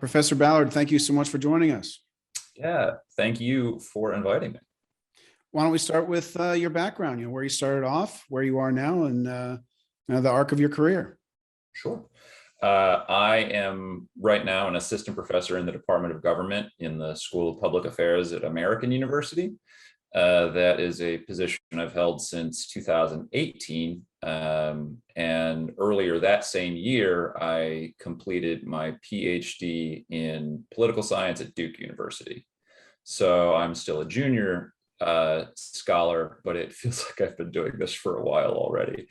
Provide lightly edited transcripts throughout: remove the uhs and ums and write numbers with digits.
Professor Ballard, thank you so much for joining us. Yeah, thank you for inviting me. Why don't we start with your background, where you started off, where you are now, and the arc of your career. Sure. I am right now an assistant professor in the Department of Government in the School of Public Affairs at American University. That is a position I've held since 2018. And earlier that same year, I completed my PhD in political science at Duke University. So I'm still a junior scholar, but it feels like I've been doing this for a while already.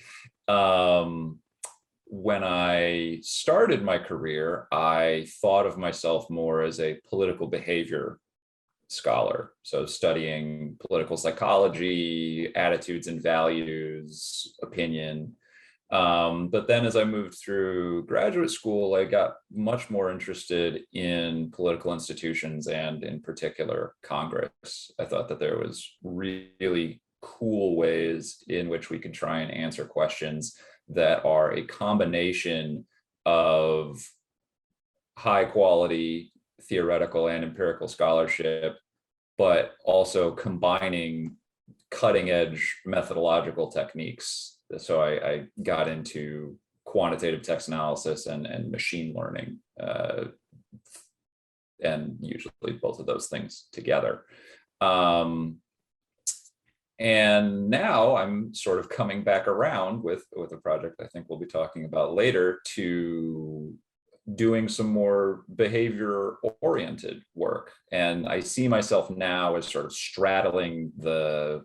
When I started my career, I thought of myself more as a political behavior scholar. So studying political psychology, attitudes and values, opinion. But then as I moved through graduate school, I got much more interested in political institutions and in particular Congress. I thought that there was really cool ways in which we could try and answer questions that are a combination of high quality theoretical and empirical scholarship, but also combining cutting edge methodological techniques. So I got into quantitative text analysis and machine learning, and usually both of those things together. And now I'm sort of coming back around with a project I think we'll be talking about later to doing some more behavior oriented work. And I see myself now as sort of straddling the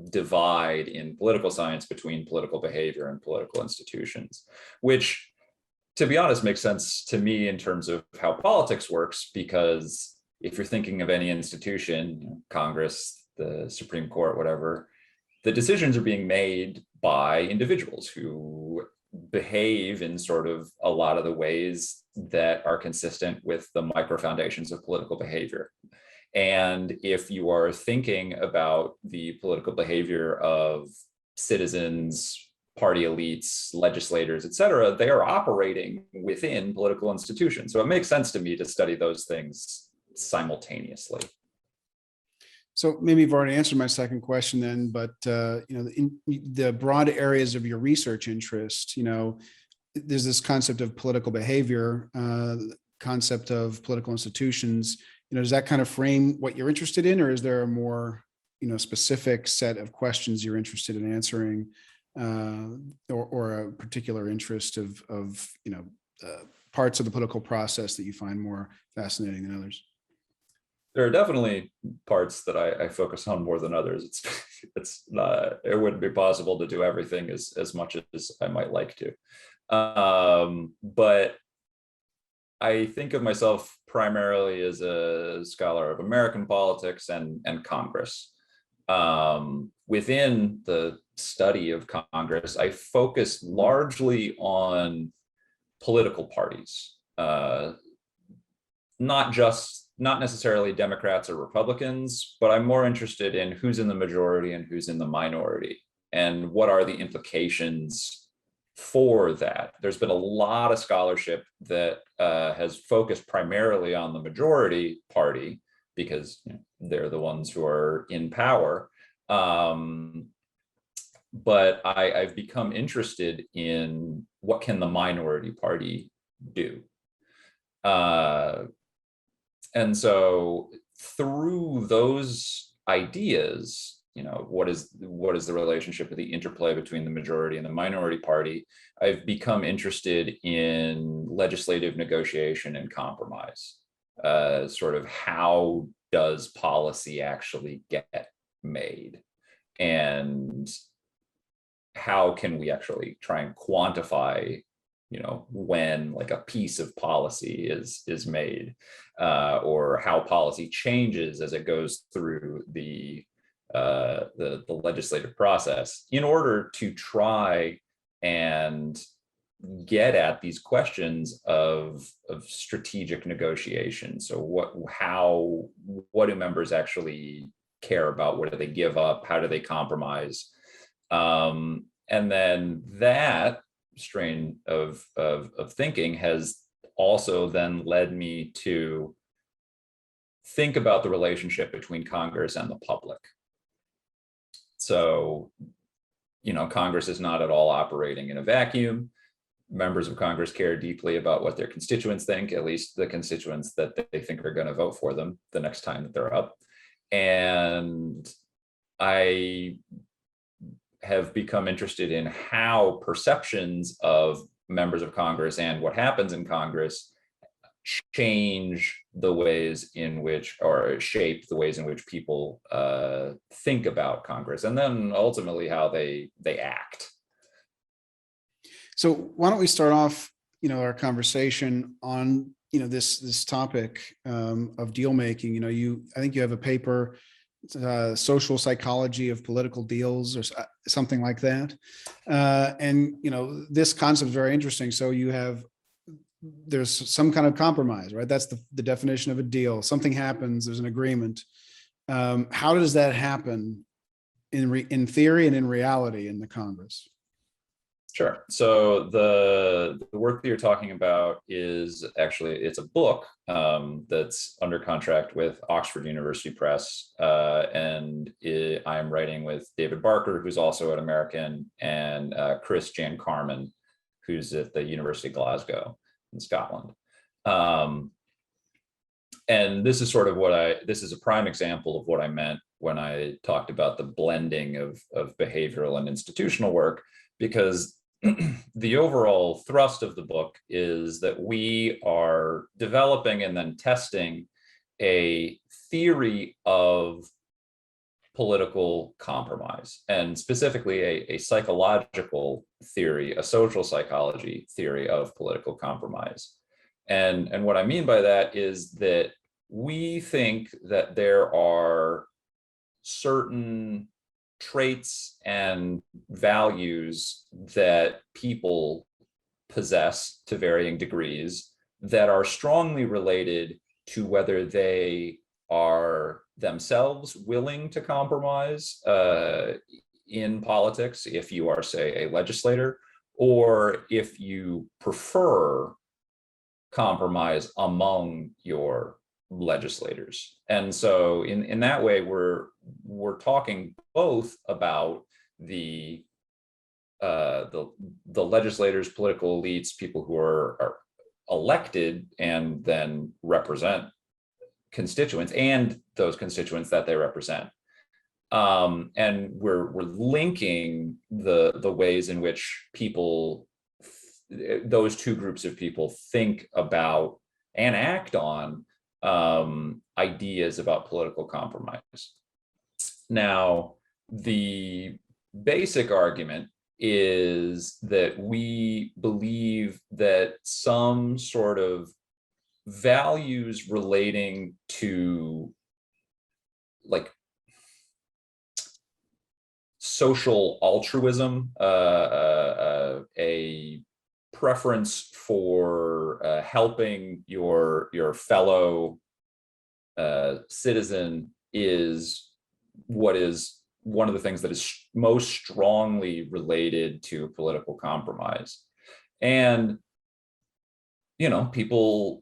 divide in political science between political behavior and political institutions, which, to be honest, makes sense to me in terms of how politics works, because if you're thinking of any institution, Congress, the Supreme Court, whatever, the decisions are being made by individuals who behave in sort of a lot of the ways that are consistent with the micro foundations of political behavior. And if you are thinking about the political behavior of citizens, party elites, legislators, et cetera, they are operating within political institutions. So it makes sense to me to study those things simultaneously. So maybe you've already answered my second question then, but in the broad areas of your research interest, there's this concept of political behavior, concept of political institutions. Does that kind of frame what you're interested in, or is there a more specific set of questions you're interested in answering, or a particular interest of parts of the political process that you find more fascinating than others? There are definitely parts that I focus on more than others. It's not, it wouldn't be possible to do everything as much as I might like to. But I think of myself primarily as a scholar of American politics and Congress. Within the study of Congress, I focus largely on political parties, not necessarily Democrats or Republicans, but I'm more interested in who's in the majority and who's in the minority, and what are the implications for that. There's been a lot of scholarship that has focused primarily on the majority party because they're the ones who are in power. But I've become interested in what can the minority party do. And so through those ideas, what is the relationship of the interplay between the majority and the minority party, I've become interested in legislative negotiation and compromise. Sort of how does policy actually get made? And how can we actually try and quantify when like a piece of policy is made, or how policy changes as it goes through the legislative process, in order to try and get at these questions of strategic negotiation. So what do members actually care about? What do they give up? How do they compromise? And then that strain of thinking has also then led me to think about the relationship between Congress and the public. So, Congress is not at all operating in a vacuum. Members of Congress care deeply about what their constituents think, at least the constituents that they think are going to vote for them the next time that they're up. And I have become interested in how perceptions of members of Congress and what happens in Congress change the ways in which, or shape the ways in which people think about Congress, and then ultimately how they act. So why don't we start off, our conversation on, this topic of deal making. I think you have a paper, social psychology of political deals, or something like that. And this concept is very interesting. So there's some kind of compromise, right? That's the definition of a deal. Something happens, there's an agreement. How does that happen in theory and in reality in the Congress? Sure. So the work that you're talking about is actually, it's a book that's under contract with Oxford University Press, and I am writing with David Barker, who's also at American, and Chris Jan Carmen, who's at the University of Glasgow in Scotland. And this is sort of this is a prime example of what I meant when I talked about the blending of behavioral and institutional work, because the overall thrust of the book is that we are developing and then testing a theory of political compromise, and specifically a psychological theory, a social psychology theory of political compromise. And what I mean by that is that we think that there are certain traits and values that people possess to varying degrees that are strongly related to whether they are themselves willing to compromise in politics, if you are, say, a legislator, or if you prefer compromise among your legislators. And so in that way, we're talking both about the legislators, political elites, people who are elected and then represent constituents, and those constituents that they represent. And we're linking the ways in which those two groups of people think about and act on ideas about political compromise. Now, the basic argument is that we believe that some sort of values relating to like social altruism, a preference for helping your fellow citizen, is what is one of the things that is most strongly related to political compromise. And people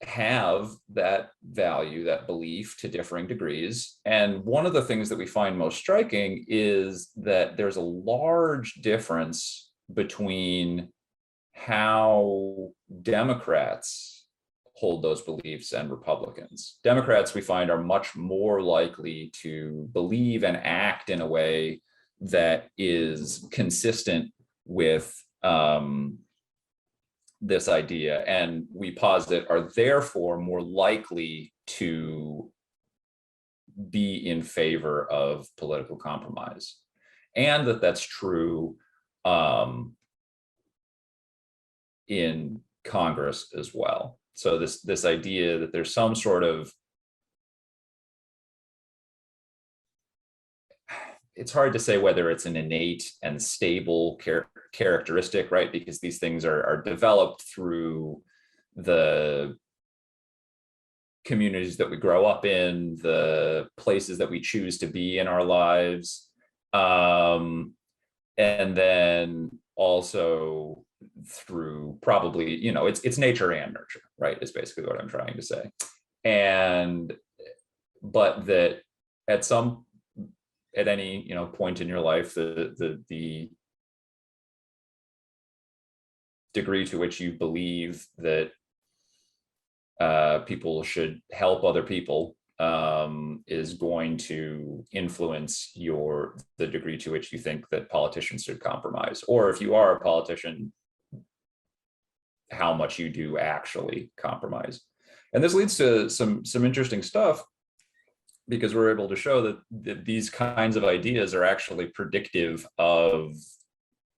have that value, that belief, to differing degrees. And one of the things that we find most striking is that there's a large difference between how Democrats hold those beliefs and Republicans. Democrats, we find, are much more likely to believe and act in a way that is consistent with this idea, and we posit are therefore more likely to be in favor of political compromise, and that's true in Congress as well. So this idea that there's some sort of, it's hard to say whether it's an innate and stable characteristic, right? Because these things are developed through the communities that we grow up in, the places that we choose to be in our lives, and then also through probably, it's nature and nurture, right, is basically what I'm trying to say. And but that at any point in your life, the degree to which you believe that people should help other people is going to influence the degree to which you think that politicians should compromise, or if you are a politician, how much you do actually compromise. And this leads to some interesting stuff, because we're able to show that these kinds of ideas are actually predictive of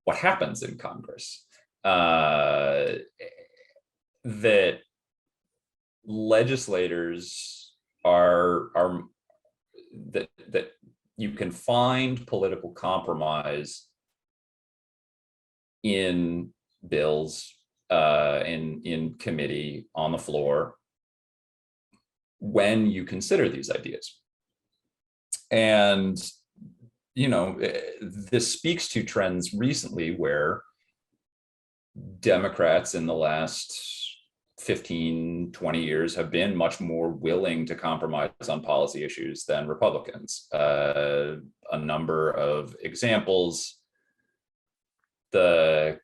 what happens in Congress. That legislators that you can find political compromise in bills, in committee, on the floor, when you consider these ideas. And this speaks to trends recently where Democrats in the last 15, 20 years have been much more willing to compromise on policy issues than Republicans. A number of examples: the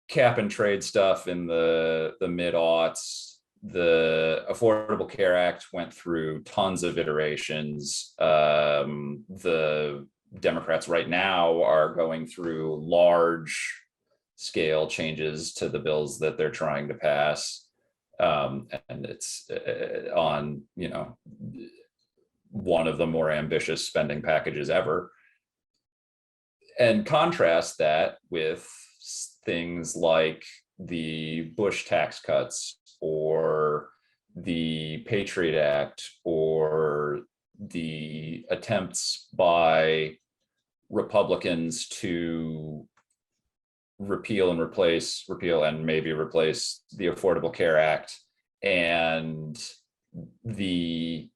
cap and trade stuff in the mid-aughts. The Affordable Care Act went through tons of iterations. The Democrats right now are going through large scale changes to the bills that they're trying to pass. And it's on, one of the more ambitious spending packages ever. And contrast that with things like the Bush tax cuts, or the Patriot Act, or the attempts by Republicans to repeal and maybe replace the Affordable Care Act, and the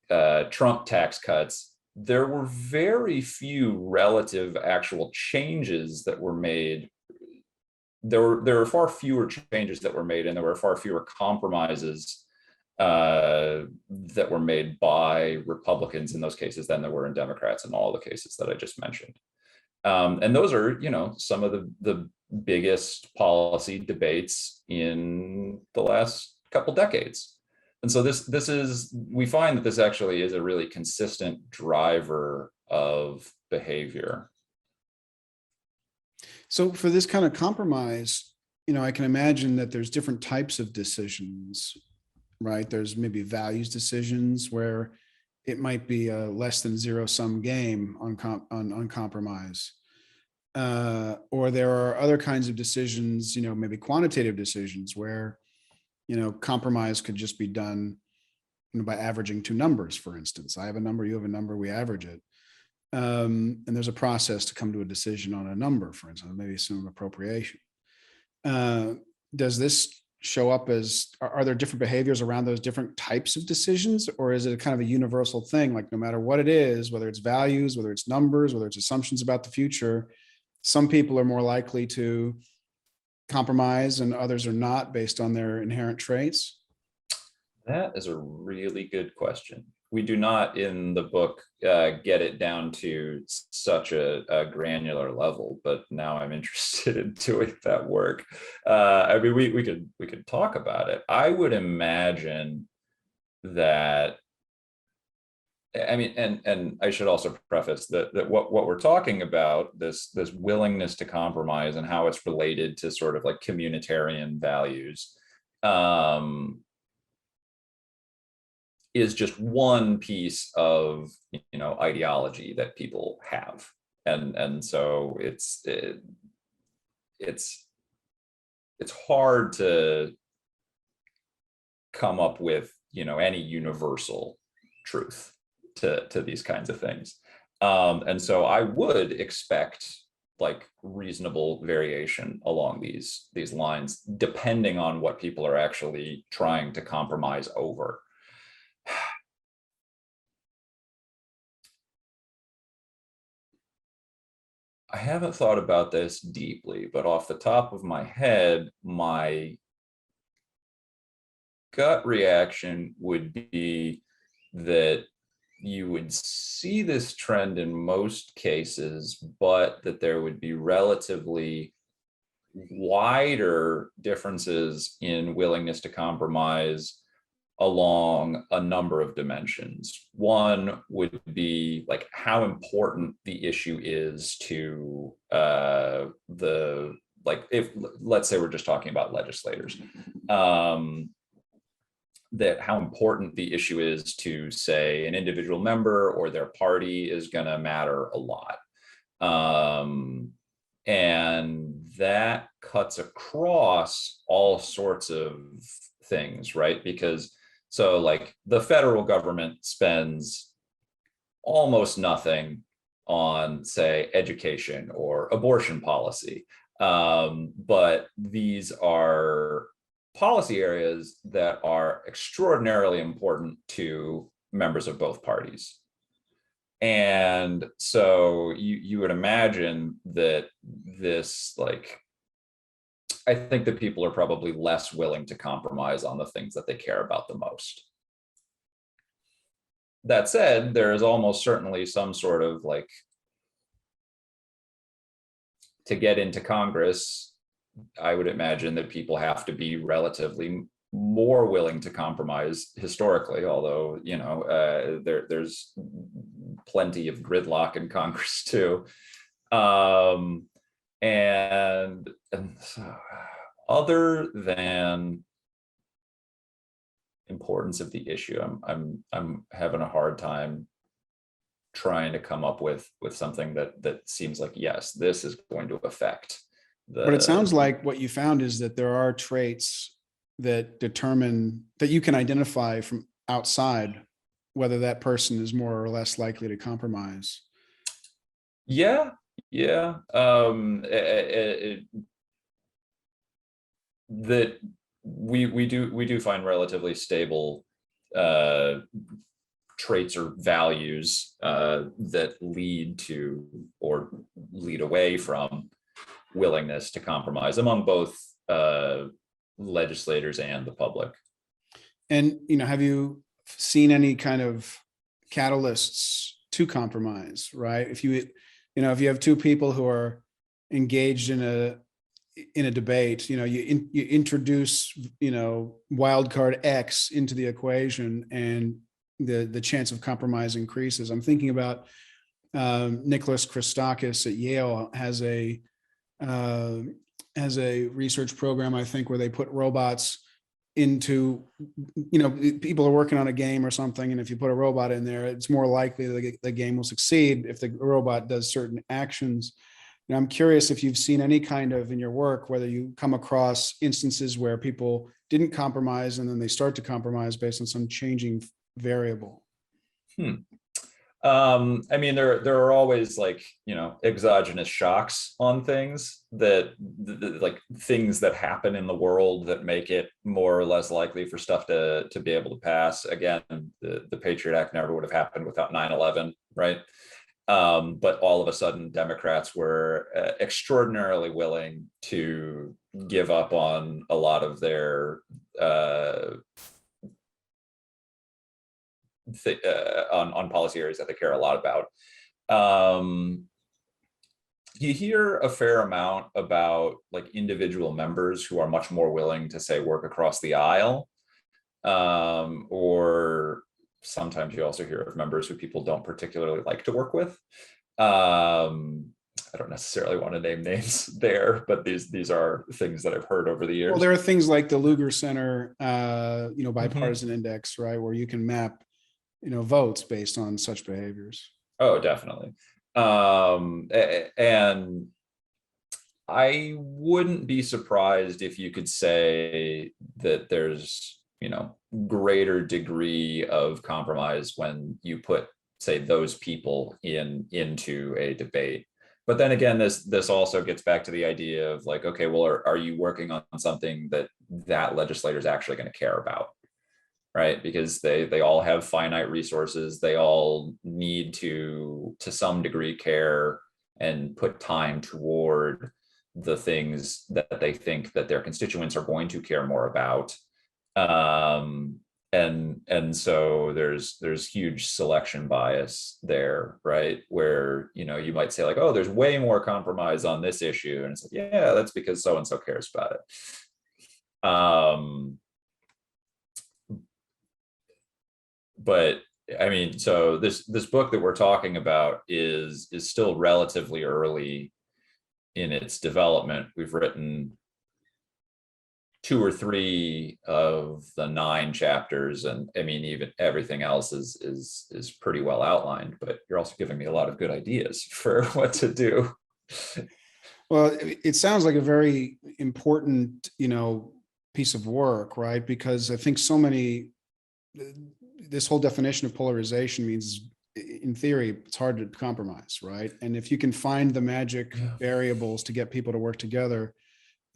Trump tax cuts. There were very few relative actual changes that were made. There were far fewer changes that were made, and there were far fewer compromises that were made by Republicans in those cases than there were in Democrats in all the cases that I just mentioned. And those are, some of the biggest policy debates in the last couple decades. And so we find that this actually is a really consistent driver of behavior. So for this kind of compromise, I can imagine that there's different types of decisions, right? There's maybe values decisions where it might be a less than zero-sum game on compromise. Or there are other kinds of decisions, maybe quantitative decisions where, compromise could just be done by averaging two numbers, for instance. I have a number, you have a number, we average it. And there's a process to come to a decision on a number, for instance, maybe some appropriation. Does this show up as, are there different behaviors around those different types of decisions? Or is it a kind of a universal thing? Like no matter what it is, whether it's values, whether it's numbers, whether it's assumptions about the future, some people are more likely to compromise and others are not, based on their inherent traits? That is a really good question. We do not in the book get it down to such a granular level, but now I'm interested in doing that work. We could talk about it. I would imagine that, and I should also preface that what we're talking about, this willingness to compromise and how it's related to sort of like communitarian values, is just one piece of ideology that people have, and so it's hard to come up with any universal truth to these kinds of things, and so I would expect like reasonable variation along these lines, depending on what people are actually trying to compromise over. I haven't thought about this deeply, but off the top of my head, my gut reaction would be that you would see this trend in most cases, but that there would be relatively wider differences in willingness to compromise along a number of dimensions. One would be like how important the issue is to the, like, if let's say we're just talking about legislators, that how important the issue is to, say, an individual member or their party is going to matter a lot. And that cuts across all sorts of things, right? Because so like the federal government spends almost nothing on, say, education or abortion policy. But these are policy areas that are extraordinarily important to members of both parties. And so you would imagine that this, like, I think that people are probably less willing to compromise on the things that they care about the most. That said, there is almost certainly some sort of, like, to get into Congress, I would imagine that people have to be relatively more willing to compromise historically, although, you know, there's plenty of gridlock in Congress too. And so, other than importance of the issue, I'm having a hard time trying to come up with something that seems like, yes, this is going to affect the. But it sounds like what you found is that there are traits that determine that you can identify from outside whether that person is more or less likely to compromise. Yeah. That we do find relatively stable traits or values that lead to or lead away from willingness to compromise among both legislators and the public. And, you know, have you seen any kind of catalysts to compromise, right? If you if you have two people who are engaged in a debate, you introduce, wild card X into the equation and the chance of compromise increases. I'm thinking about Nicholas Christakis at Yale has a research program, I think, where they put robots into, people are working on a game or something, and if you put a robot in there, it's more likely that the game will succeed if the robot does certain actions. And I'm curious if you've seen any kind of, in your work, whether you come across instances where people didn't compromise and then they start to compromise based on some changing variable. I mean, there are always, like, exogenous shocks on things that like things that happen in the world that make it more or less likely for stuff to be able to pass. Again, the Patriot Act never would have happened without 9/11, right? But all of a sudden, Democrats were extraordinarily willing to give up on a lot of their on policy areas that they care a lot about. You hear a fair amount about, like, individual members who are much more willing to, say, work across the aisle, or sometimes you also hear of members who people don't particularly like to work with. I don't necessarily want to name names there, but these are things that I've heard over the years. Well, there are things like the Lugar Center, bipartisan index, right, where you can map, votes based on such behaviors. Oh, definitely. And I wouldn't be surprised if you could say that there's, greater degree of compromise when you put, say, those people into a debate. But then again, this also gets back to the idea of, like, okay, well, are you working on something that legislator is actually going to care about? Right? Because they all have finite resources. They all need to some degree, care and put time toward the things that they think that their constituents are going to care more about. And so there's huge selection bias there, right? Where, you know, you might say like, oh, there's way more compromise on this issue, and it's like, yeah, that's because so and so cares about it. But I mean, so this book that we're talking about is still relatively early in its development. We've written 2 or 3 of the 9 chapters, and I mean, even everything else is pretty well outlined. But you're also giving me a lot of good ideas for what to do. Well, it sounds like a very important, you know, piece of work, right? Because I think so many, this whole definition of polarization means, in theory, it's hard to compromise, right? And if you can find the magic variables to get people to work together,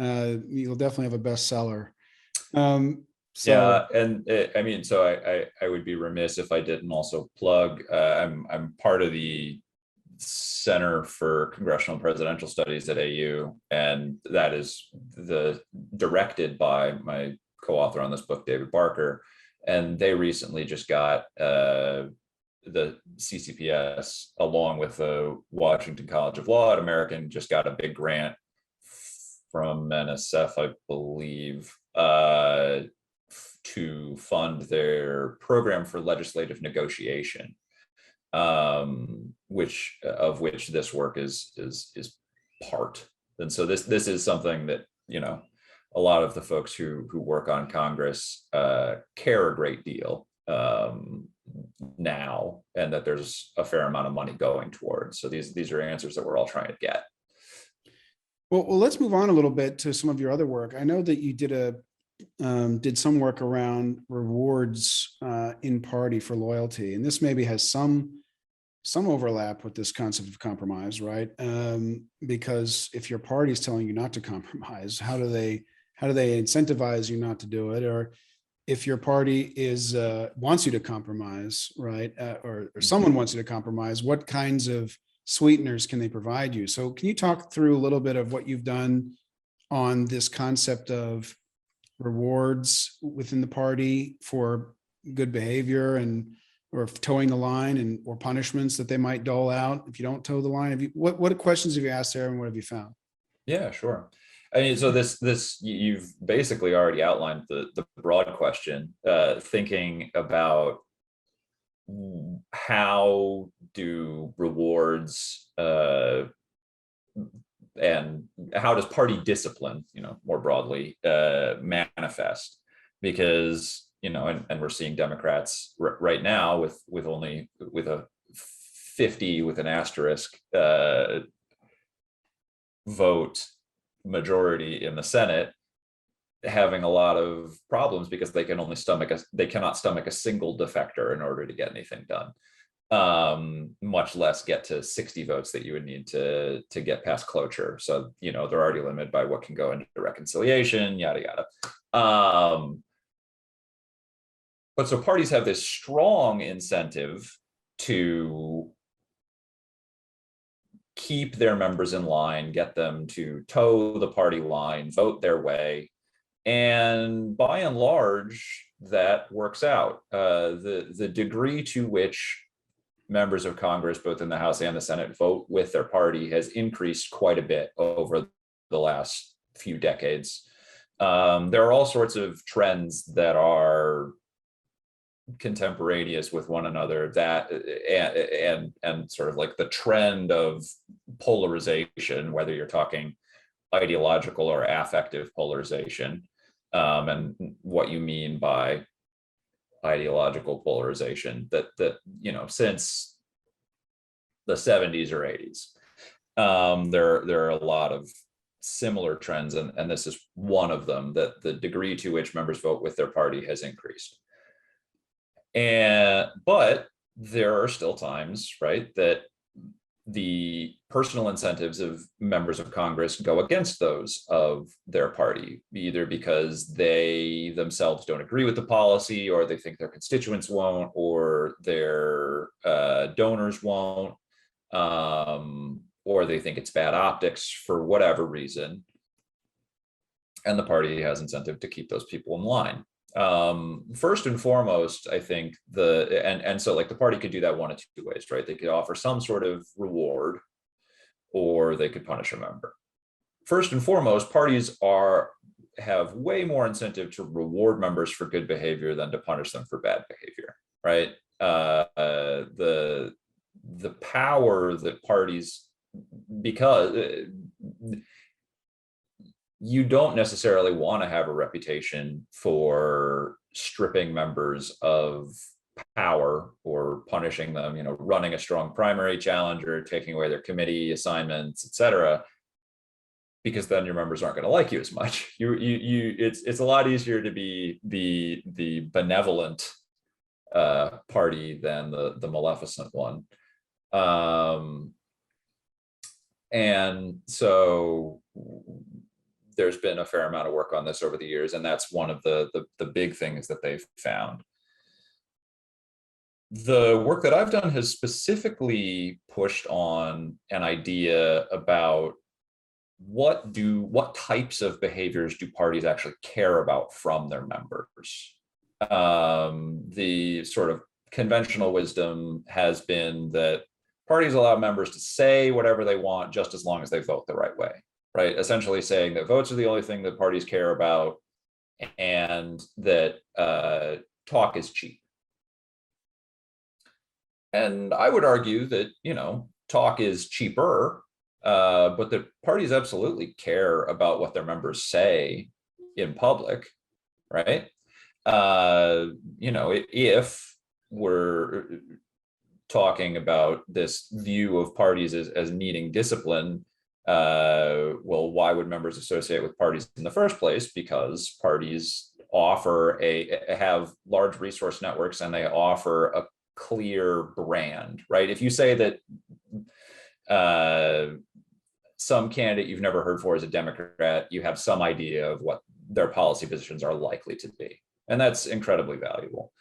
you'll definitely have a bestseller. Yeah, and I mean, so I would be remiss if I didn't also plug. I'm part of the Center for Congressional and Presidential Studies at AU, and that is directed by my co-author on this book, David Barker, and they recently just got the CCPS, along with the Washington College of Law at American, just got a big grant from NSF, I believe, to fund their program for legislative negotiation, which this work is part. And so this is something that, you know, a lot of the folks who work on Congress care a great deal now, and that there's a fair amount of money going towards. So these are answers that we're all trying to get. Well, let's move on a little bit to some of your other work. I know that you did some work around rewards in party for loyalty, and this maybe has some overlap with this concept of compromise, right? Because if your party is telling you not to compromise, how do they incentivize you not to do it? Or if your party wants you to compromise, right, or someone wants you to compromise, what kinds of sweeteners can they provide you? So can you talk through a little bit of what you've done on this concept of rewards within the party for good behavior, or towing the line, or punishments that they might dole out if you don't toe the line? What questions have you asked there, and what have you found? Yeah, sure. I mean, so this you've basically already outlined the broad question, thinking about how do rewards and how does party discipline, you know, more broadly manifest? Because, you know, and we're seeing Democrats right now with a 50 with an asterisk vote majority in the Senate, having a lot of problems because they cannot stomach a single defector in order to get anything done, much less get to 60 votes that you would need to get past cloture. So, you know, they're already limited by what can go into reconciliation, yada yada. But so parties have this strong incentive to keep their members in line, get them to toe the party line, vote their way. And by and large, that works out. The degree to which members of Congress, both in the House and the Senate, vote with their party has increased quite a bit over the last few decades. There are all sorts of trends that are contemporaneous with one another, that and sort of like the trend of polarization, whether you're talking ideological or affective polarization, and what you mean by ideological polarization, that you know, since the 70s or 80s, there are a lot of similar trends, and this is one of them, that the degree to which members vote with their party has increased. But there are still times, right, that the personal incentives of members of Congress go against those of their party, either because they themselves don't agree with the policy, or they think their constituents won't, or their donors won't, or they think it's bad optics for whatever reason. And the party has incentive to keep those people in line. First and foremost, I think so like the party could do that one of two ways, right? They could offer some sort of reward, or they could punish a member. First and foremost, parties have way more incentive to reward members for good behavior than to punish them for bad behavior, right? The power that parties, because you don't necessarily want to have a reputation for stripping members of power or punishing them, running a strong primary challenger, taking away their committee assignments, et cetera, because then your members aren't going to like you as much. It's a lot easier to be the benevolent party than the maleficent one. And so there's been a fair amount of work on this over the years, and that's one of the big things that they've found. The work that I've done has specifically pushed on an idea about what types of behaviors do parties actually care about from their members. The sort of conventional wisdom has been that parties allow members to say whatever they want just as long as they vote the right way, right? Essentially saying that votes are the only thing that parties care about, and that talk is cheap. And I would argue that, talk is cheaper, but the parties absolutely care about what their members say in public, right? If we're talking about this view of parties as needing discipline, well, why would members associate with parties in the first place? Because parties have large resource networks, and they offer a clear brand, right? If you say that some candidate you've never heard for is a Democrat, you have some idea of what their policy positions are likely to be. And that's incredibly valuable.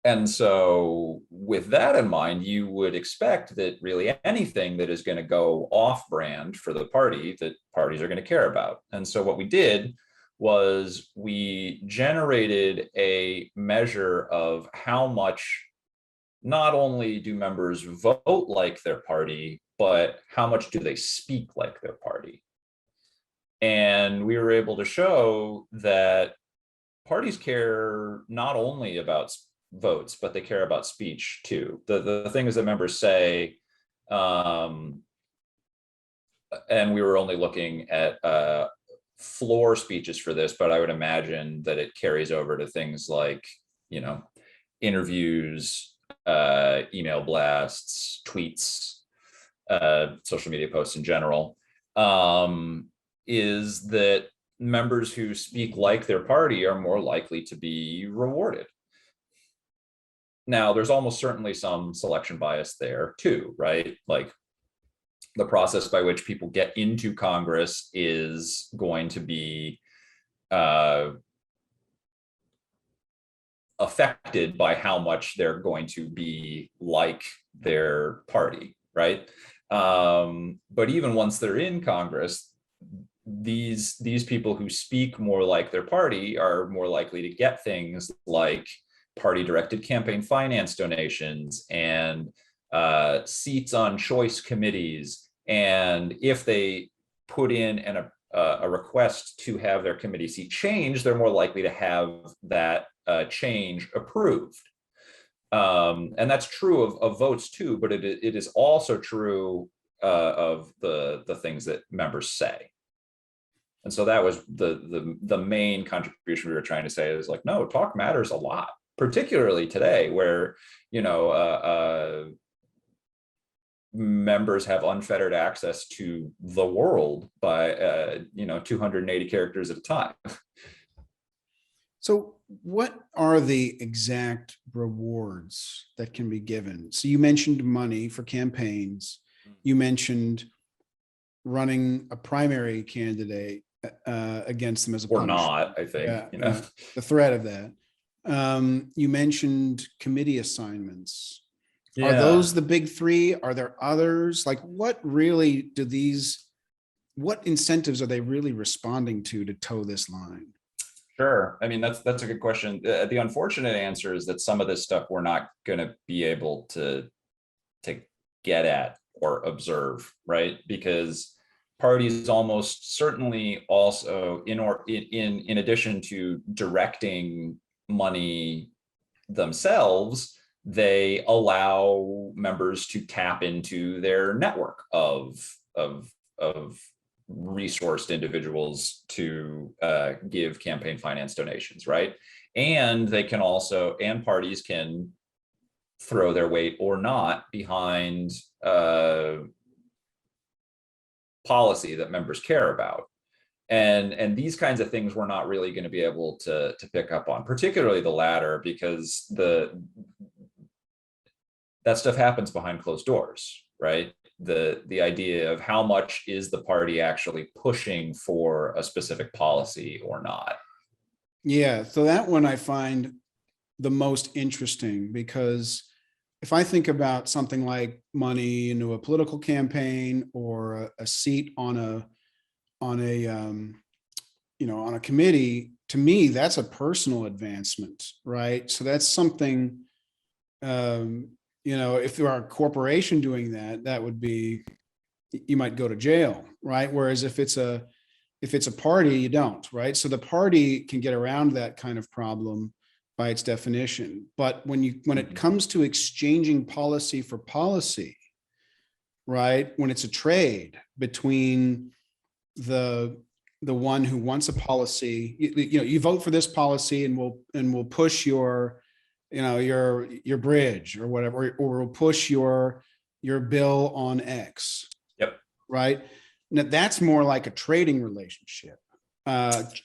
And so with that in mind, you would expect that really anything that is going to go off brand for the party, that parties are going to care about. And so what we did was we generated a measure of how much not only do members vote like their party, but how much do they speak like their party. And we were able to show that parties care not only about votes, but they care about speech too. The things that members say, and we were only looking at floor speeches for this, but I would imagine that it carries over to things like, interviews, email blasts, tweets, social media posts in general, is that members who speak like their party are more likely to be rewarded. Now, there's almost certainly some selection bias there too, right? Like the process by which people get into Congress is going to be affected by how much they're going to be like their party, right? But even once they're in Congress, these people who speak more like their party are more likely to get things like party-directed campaign finance donations and seats on choice committees. And if they put in a request to have their committee seat changed, they're more likely to have that change approved. And that's true of votes too, but it is also true of the things that members say. And so that was the main contribution we were trying to say is like, no, talk matters a lot, particularly today where, members have unfettered access to the world by, 280 characters at a time. So what are the exact rewards that can be given? So you mentioned money for campaigns. You mentioned running a primary candidate against them as a punishment. Not, I think, the threat of that. You mentioned committee assignments. Are Yeah. those the big three? Are there others? Like, what really do what incentives are they really responding to toe this line? Sure. I mean, that's a good question. The unfortunate answer is that some of this stuff we're not going to be able to get at or observe, right? Because parties almost certainly also in addition to directing money themselves, they allow members to tap into their network of resourced individuals to give campaign finance donations, right? And they can also, and parties can throw their weight or not behind policy that members care about. And these kinds of things we're not really going to be able to pick up on, particularly the latter, because that stuff happens behind closed doors, right? The idea of how much is the party actually pushing for a specific policy or not. Yeah, so that one I find the most interesting, because if I think about something like money into a political campaign or a seat on a on a committee, to me that's a personal advancement, right? So that's something, if there are a corporation doing that, that would be, you might go to jail, right? Whereas if it's a party, you don't, right? So the party can get around that kind of problem by its definition. But when it comes to exchanging policy for policy, right? When it's a trade between the one who wants a policy, you vote for this policy and we'll push your bridge or whatever, or we'll push your bill on X, Yep. right? Now that's more like a trading relationship,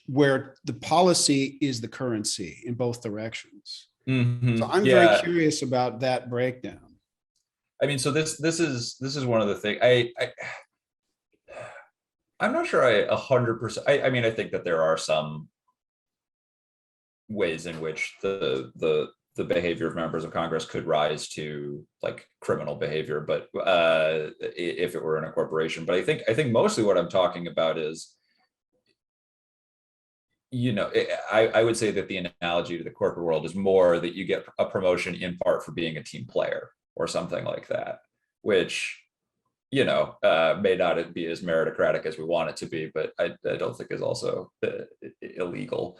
where the policy is the currency in both directions. So I'm very Yeah. curious about that breakdown. I mean, so this is one of the things I'm not sure I 100%. I mean, I think that there are some ways in which the behavior of members of Congress could rise to like criminal behavior, but if it were in a corporation. But I think mostly what I'm talking about is, I would say that the analogy to the corporate world is more that you get a promotion in part for being a team player or something like that, which may not be as meritocratic as we want it to be, but I don't think is also illegal.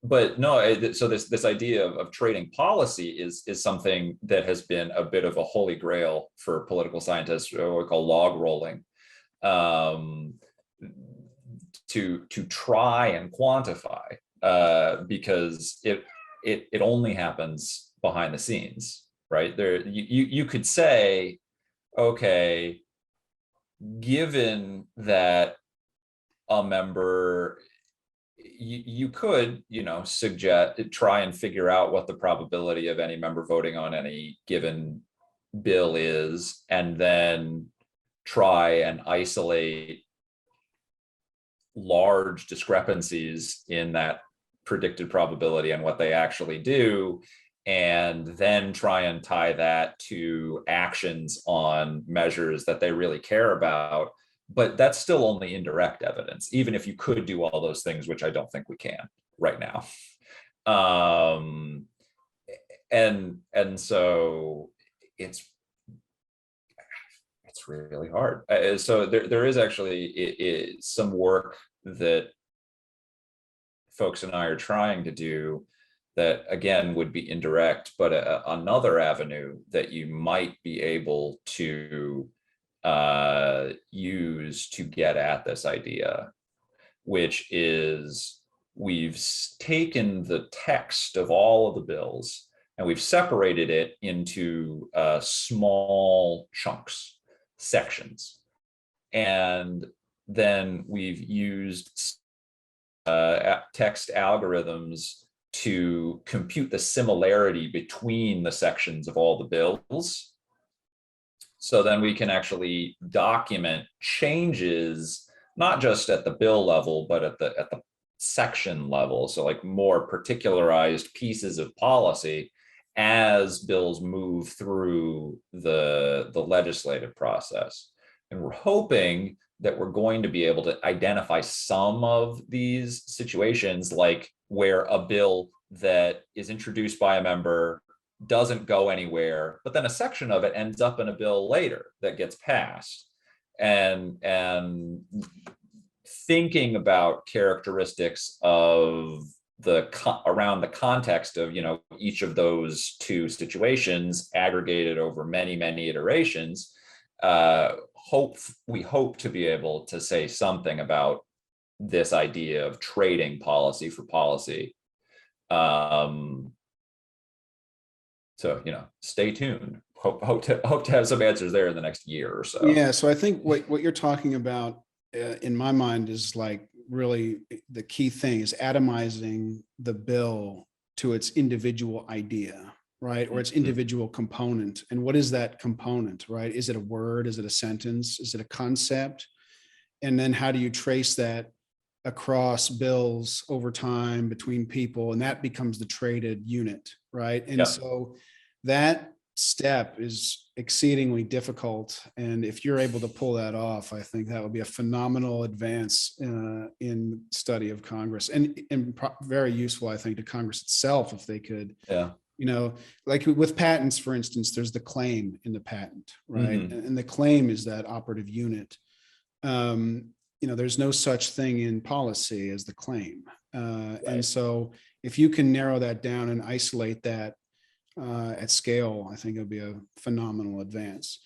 But no, so this idea of trading policy is something that has been a bit of a holy grail for political scientists, what we call log rolling, to try and quantify, because it only happens behind the scenes, right? There, you could say, okay, given that a member, you could, suggest, try and figure out what the probability of any member voting on any given bill is, and then try and isolate large discrepancies in that predicted probability and what they actually do, and then try and tie that to actions on measures that they really care about. But that's still only indirect evidence, even if you could do all those things, which I don't think we can right now. And so it's really hard. So there is actually some work that folks and I are trying to do that, again, would be indirect, but another avenue that you might be able to use to get at this idea, which is we've taken the text of all of the bills and we've separated it into small chunks, sections. And then we've used text algorithms to compute the similarity between the sections of all the bills. So then we can actually document changes, not just at the bill level, but at the section level. So like more particularized pieces of policy, as bills move through the legislative process. And we're hoping that we're going to be able to identify some of these situations, like where a bill that is introduced by a member doesn't go anywhere, but then a section of it ends up in a bill later that gets passed. And thinking about characteristics of around the context of, you know, each of those two situations aggregated over many iterations, we hope to be able to say something about this idea of trading policy for policy. So, you know, stay tuned. Hope to have some answers there in the next year or so. Yeah, so I think what you're talking about in my mind is like really the key thing is atomizing the bill to its individual idea, right? Or its individual component. And what is that component, right? Is it a word? Is it a sentence? Is it a concept? And then how do you trace that across bills over time between people? And that becomes the traded unit, right? And so that step is exceedingly difficult. And if you're able to pull that off, I think that would be a phenomenal advance in study of Congress, and very useful, I think, to Congress itself if they could. You know, like with patents, for instance, there's the claim in the patent, right? And the claim is that operative unit. You know, there's no such thing in policy as the claim. And so if you can narrow that down and isolate that at scale, I think it'll be a phenomenal advance.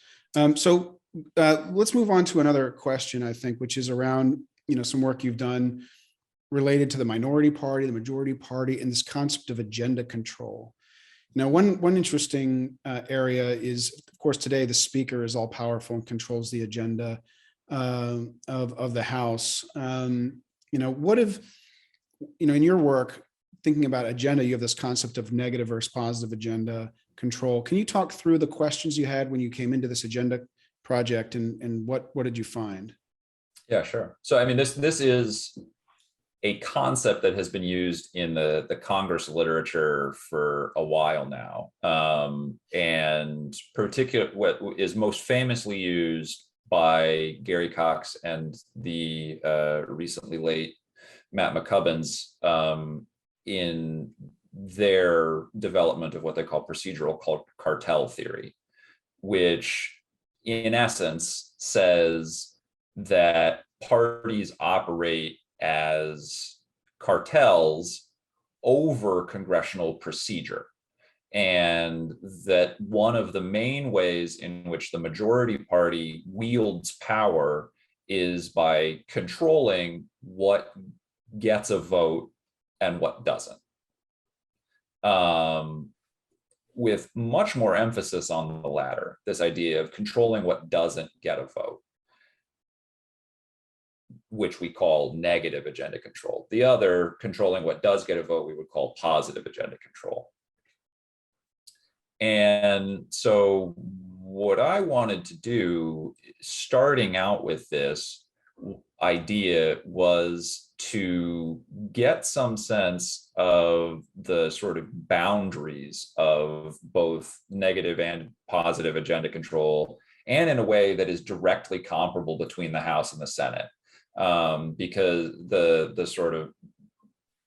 So let's move on to another question, I think, which is around, you know, some work you've done related to the minority party, the majority party, and this concept of agenda control. Now, one interesting area is, of course, today the speaker is all powerful and controls the agenda of the House. You know, what if, you know, in your work, thinking about agenda, you have this concept of negative versus positive agenda control. Can you talk through the questions you had when you came into this agenda project, and what did you find? Yeah, sure. So, I mean, this is a concept that has been used in the Congress literature for a while now. And particularly what is most famously used by Gary Cox and the recently late Matt McCubbins in their development of what they call procedural cartel theory, which in essence says that parties operate as cartels over congressional procedure. And that one of the main ways in which the majority party wields power is by controlling what gets a vote and what doesn't. With much more emphasis on the latter, this idea of controlling what doesn't get a vote, which we call negative agenda control. The other, controlling what does get a vote, we would call positive agenda control. And so what I wanted to do, starting out with this idea, was to get some sense of the sort of boundaries of both negative and positive agenda control, and in a way that is directly comparable between the House and the Senate. Because the sort of,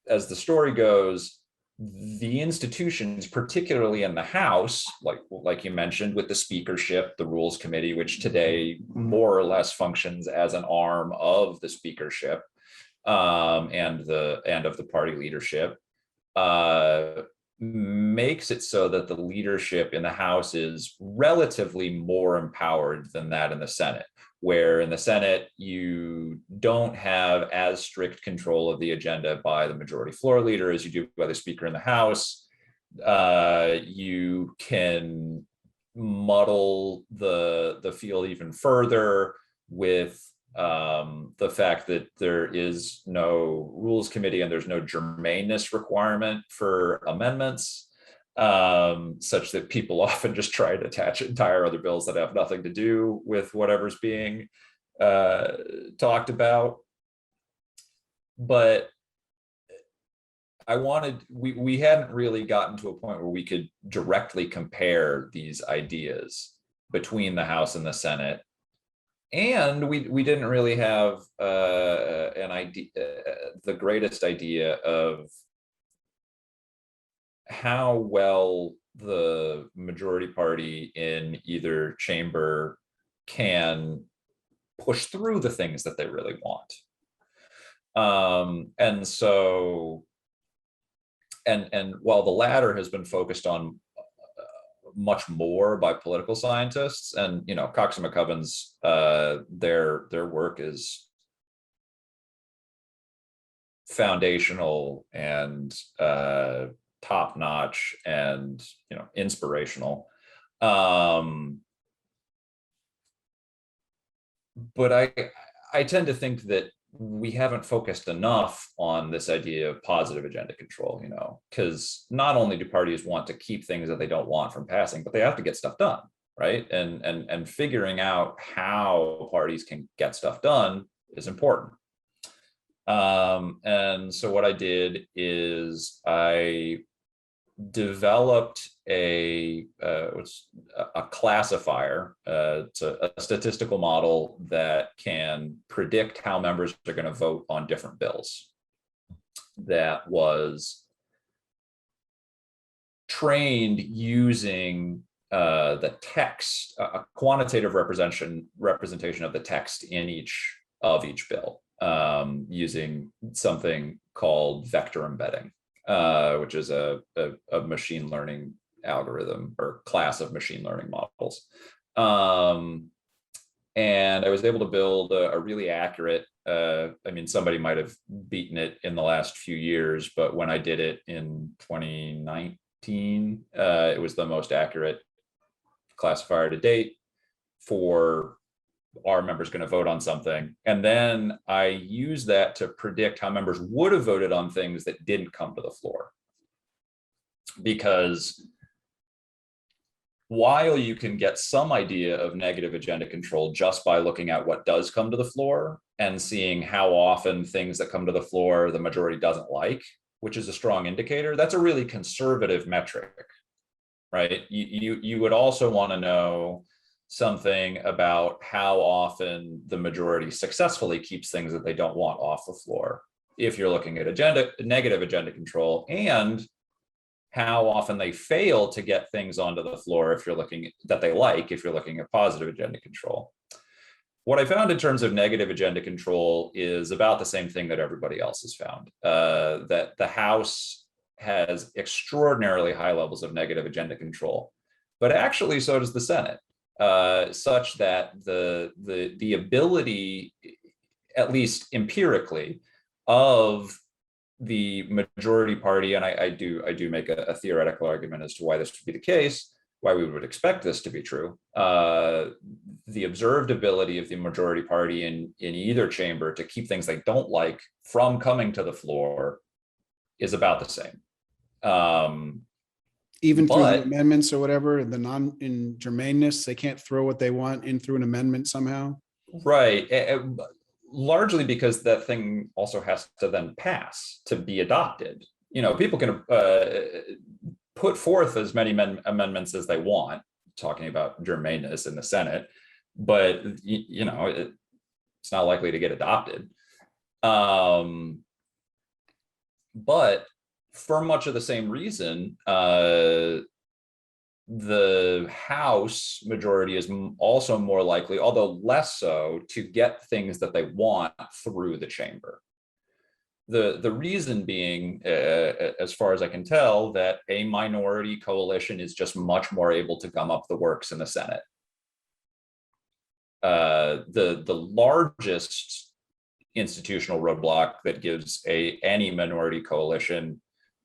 as the story goes, the institutions, particularly in the House, like you mentioned, with the speakership, the Rules Committee, which today more or less functions as an arm of the speakership and of the party leadership, makes it so that the leadership in the House is relatively more empowered than that in the Senate, where in the Senate, you don't have as strict control of the agenda by the majority floor leader as you do by the speaker in the House. You can muddle the field even further with the fact that there is no Rules Committee and there's no germaneness requirement for amendments. Such that people often just try to attach entire other bills that have nothing to do with whatever's being talked about. But we hadn't really gotten to a point where we could directly compare these ideas between the House and the Senate. And we didn't really have an idea, the greatest idea of how well the majority party in either chamber can push through the things that they really want. And so, and while the latter has been focused on much more by political scientists, and Cox and McCubbin's their work is foundational and top notch and inspirational. But I tend to think that we haven't focused enough on this idea of positive agenda control, because not only do parties want to keep things that they don't want from passing, but they have to get stuff done, right? And figuring out how parties can get stuff done is important. And so what I did is I developed a classifier. It's a statistical model that can predict how members are going to vote on different bills. That was trained using the text, a quantitative representation of the text in each bill, using something called vector embedding. Which is a machine learning algorithm or class of machine learning models. And I was able to build a really accurate, somebody might have beaten it in the last few years, but when I did it in 2019, it was the most accurate classifier to date for are members going to vote on something? And then I use that to predict how members would have voted on things that didn't come to the floor. Because while you can get some idea of negative agenda control just by looking at what does come to the floor and seeing how often things that come to the floor the majority doesn't like, which is a strong indicator, that's a really conservative metric, right? You would also want to know something about how often the majority successfully keeps things that they don't want off the floor if you're looking at negative agenda control, and how often they fail to get things onto the floor if you're looking that they like, if you're looking at positive agenda control. What I found in terms of negative agenda control is about the same thing that everybody else has found, that the House has extraordinarily high levels of negative agenda control, but actually so does the Senate. Such that the ability, at least empirically, of the majority party, and I do make a theoretical argument as to why this would be the case, why we would expect this to be true. The observed ability of the majority party in either chamber to keep things they don't like from coming to the floor is about the same. Even through the amendments or whatever, the non-germaneness, they can't throw what they want in through an amendment somehow? Right. Largely because that thing also has to then pass to be adopted. People can put forth as many amendments as they want, talking about germaneness in the Senate, but, it's not likely to get adopted. But for much of the same reason, the House majority is also more likely, although less so, to get things that they want through the chamber. The reason being, as far as I can tell, that a minority coalition is just much more able to gum up the works in the Senate. The largest institutional roadblock that gives any minority coalition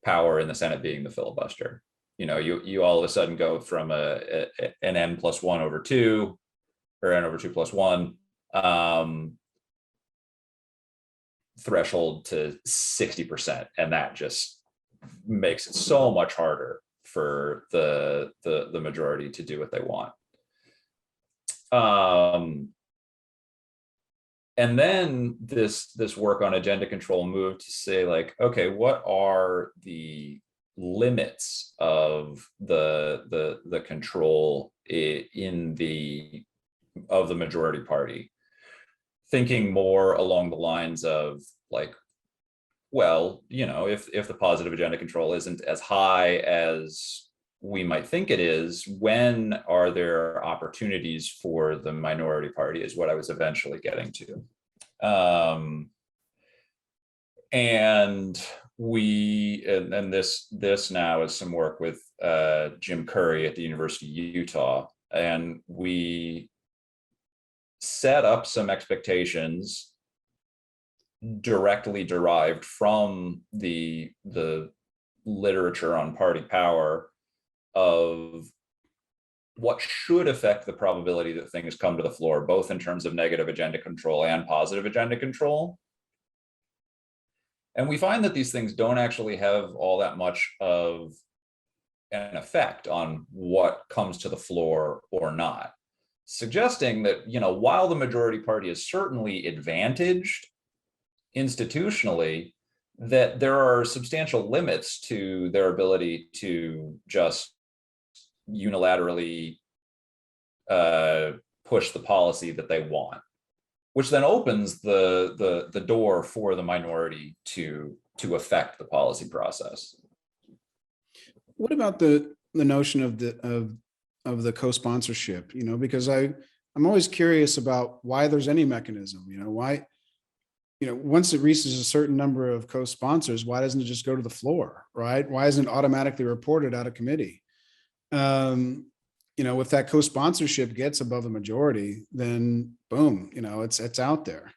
power in the Senate being the filibuster. You all of a sudden go from an n plus 1 over 2 or n over 2 plus 1 threshold to 60%, and that just makes it so much harder for the majority to do what they want. And then this work on agenda control moved to say, like, okay, what are the limits of the control of the majority party? Thinking more along the lines of, like, well, if the positive agenda control isn't as high as we might think it is, when are there opportunities for the minority party, is what I was eventually getting to. And this now is some work with Jim Curry at the University of Utah, and we set up some expectations directly derived from the literature on party power of what should affect the probability that things come to the floor, both in terms of negative agenda control and positive agenda control. And we find that these things don't actually have all that much of an effect on what comes to the floor or not, suggesting that, while the majority party is certainly advantaged institutionally, that there are substantial limits to their ability to just unilaterally push the policy that they want, which then opens the door for the minority to affect the policy process. What about the notion of the co-sponsorship? Because I'm always curious about why there's any mechanism. Why, once it reaches a certain number of co-sponsors, why doesn't it just go to the floor, right? Why isn't it automatically reported out of committee? If that co-sponsorship gets above the majority, then boom, it's out there.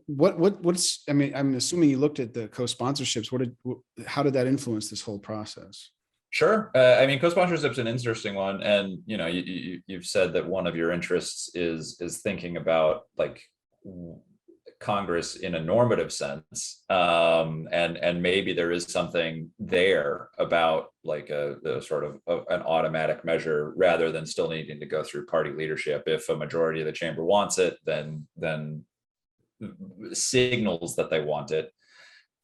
What's, I'm assuming you looked at the co-sponsorships. How did that influence this whole process? Sure. Co-sponsorship is an interesting one. And, you've said that one of your interests is thinking about, like, Congress in a normative sense, and maybe there is something there about, like, the sort of an automatic measure rather than still needing to go through party leadership. If a majority of the chamber wants it, then signals that they want it.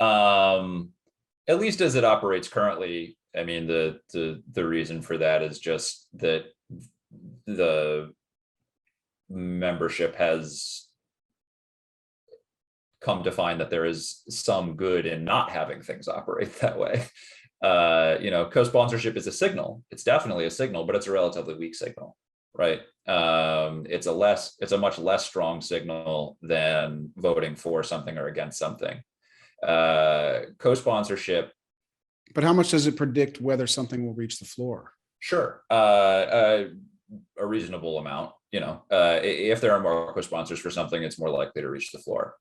At least as it operates currently, the reason for that is just that the membership has come to find that there is some good in not having things operate that way. Co-sponsorship is a signal. It's definitely a signal, but it's a relatively weak signal, right? It's a much less strong signal than voting for something or against something. Co-sponsorship. But how much does it predict whether something will reach the floor? Sure. A reasonable amount. If there are more co-sponsors for something, it's more likely to reach the floor.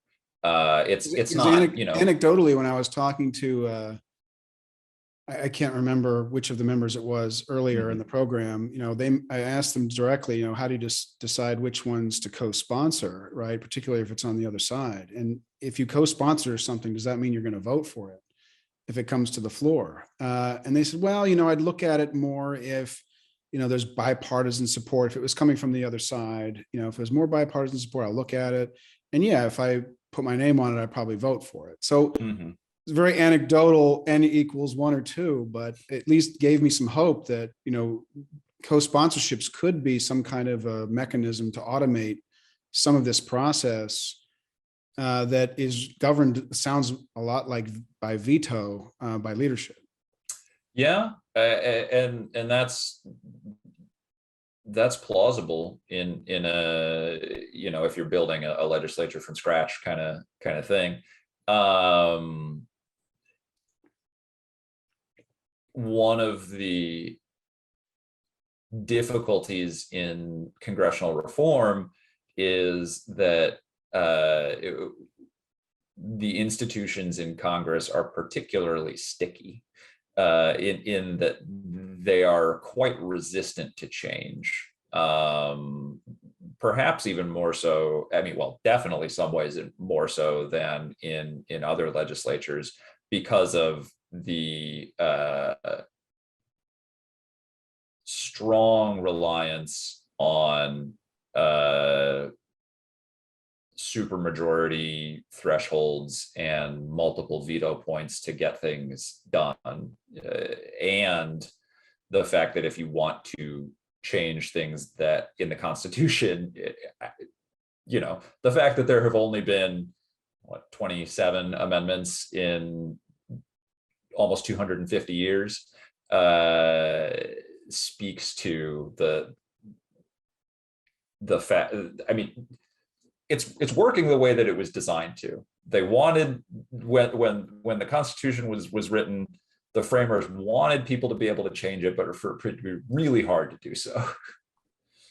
It's not, anecdotally, when I was talking to, I can't remember which of the members it was earlier in the program, I asked them directly, how do you just decide which ones to co-sponsor, right? Particularly if it's on the other side. And if you co-sponsor something, does that mean you're going to vote for it if it comes to the floor? And they said, well, I'd look at it more if, there's bipartisan support. If it was coming from the other side, if there's more bipartisan support, I'll look at it. And yeah, if I put my name on it, I'd probably vote for it. So it's very anecdotal, N equals 1 or 2, but at least gave me some hope that, co-sponsorships could be some kind of a mechanism to automate some of this process that is governed, sounds a lot like by veto by leadership. Yeah. And that's plausible in a, if you're building a legislature from scratch kind of thing. One of the difficulties in congressional reform is that the institutions in Congress are particularly sticky, in that they are quite resistant to change. Perhaps even more so, definitely some ways more so than in other legislatures, because of the strong reliance on supermajority thresholds and multiple veto points to get things done, and the fact that if you want to change things that in the Constitution, the fact that there have only been 27 amendments in almost 250 years speaks to the fact. I mean, it's working the way that it was designed to. They wanted, when the Constitution was written, the framers wanted people to be able to change it, but for it to be really hard to do so.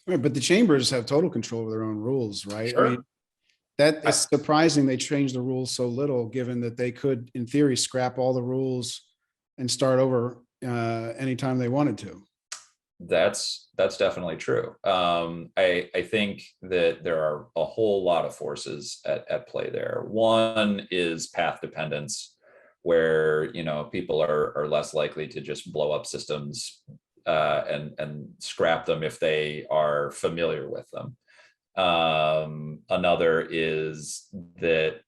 Right, but the chambers have total control over their own rules, right? Sure. I mean, that is surprising they changed the rules so little, given that they could, in theory, scrap all the rules and start over anytime they wanted to. That's definitely true. I think that there are a whole lot of forces at play there. One is path dependence, where people are less likely to just blow up systems and scrap them if they are familiar with them. Another is that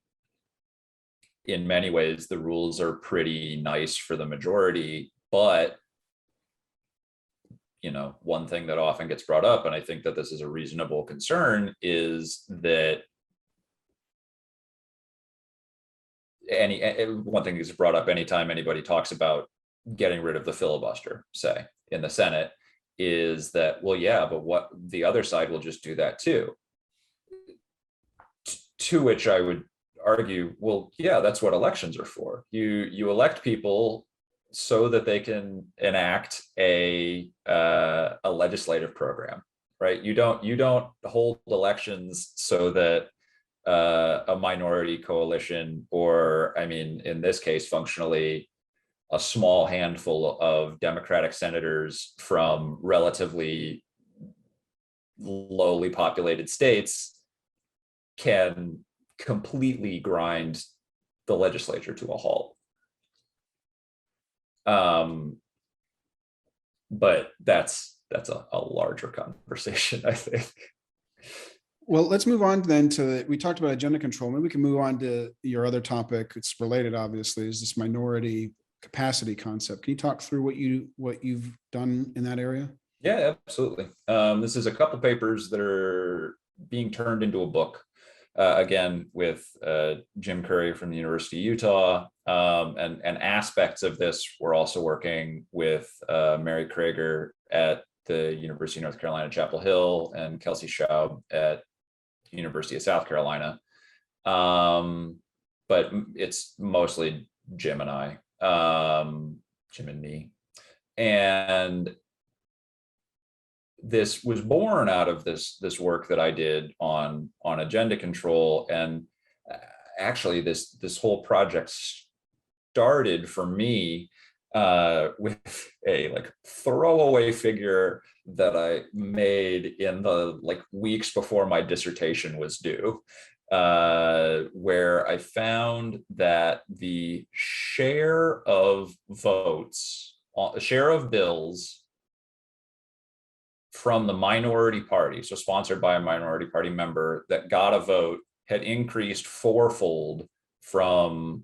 in many ways the rules are pretty nice for the majority, but one thing that often gets brought up, and I think that this is a reasonable concern, is that one thing that's brought up anytime anybody talks about getting rid of the filibuster, say in the Senate, is that, well, yeah, but what the other side will just do that too. To which I would argue, well, yeah, that's what elections are for. You elect people so that they can enact a legislative program, right? You don't hold elections so that a minority coalition, or I mean, in this case, functionally, a small handful of Democratic senators from relatively lowly populated states can completely grind the legislature to a halt. But that's a larger conversation, I think. Well, let's move on then we talked about agenda control. Maybe we can move on to your other topic. It's related, obviously, is this minority capacity concept. Can you talk through what you've done in that area? Yeah, absolutely. This is a couple papers that are being turned into a book, again, with Jim Curry from the University of Utah, and aspects of this. We're also working with Mary Krager at the University of North Carolina, Chapel Hill, and Kelsey Schaub at the University of South Carolina. But it's mostly Jim and I, Jim and me. And this was born out of this work that I did on agenda control. And actually this whole project started for me with a throwaway figure that I made in the weeks before my dissertation was due, where I found that the share of votes, share of bills from the minority party, so sponsored by a minority party member, that got a vote had increased fourfold from,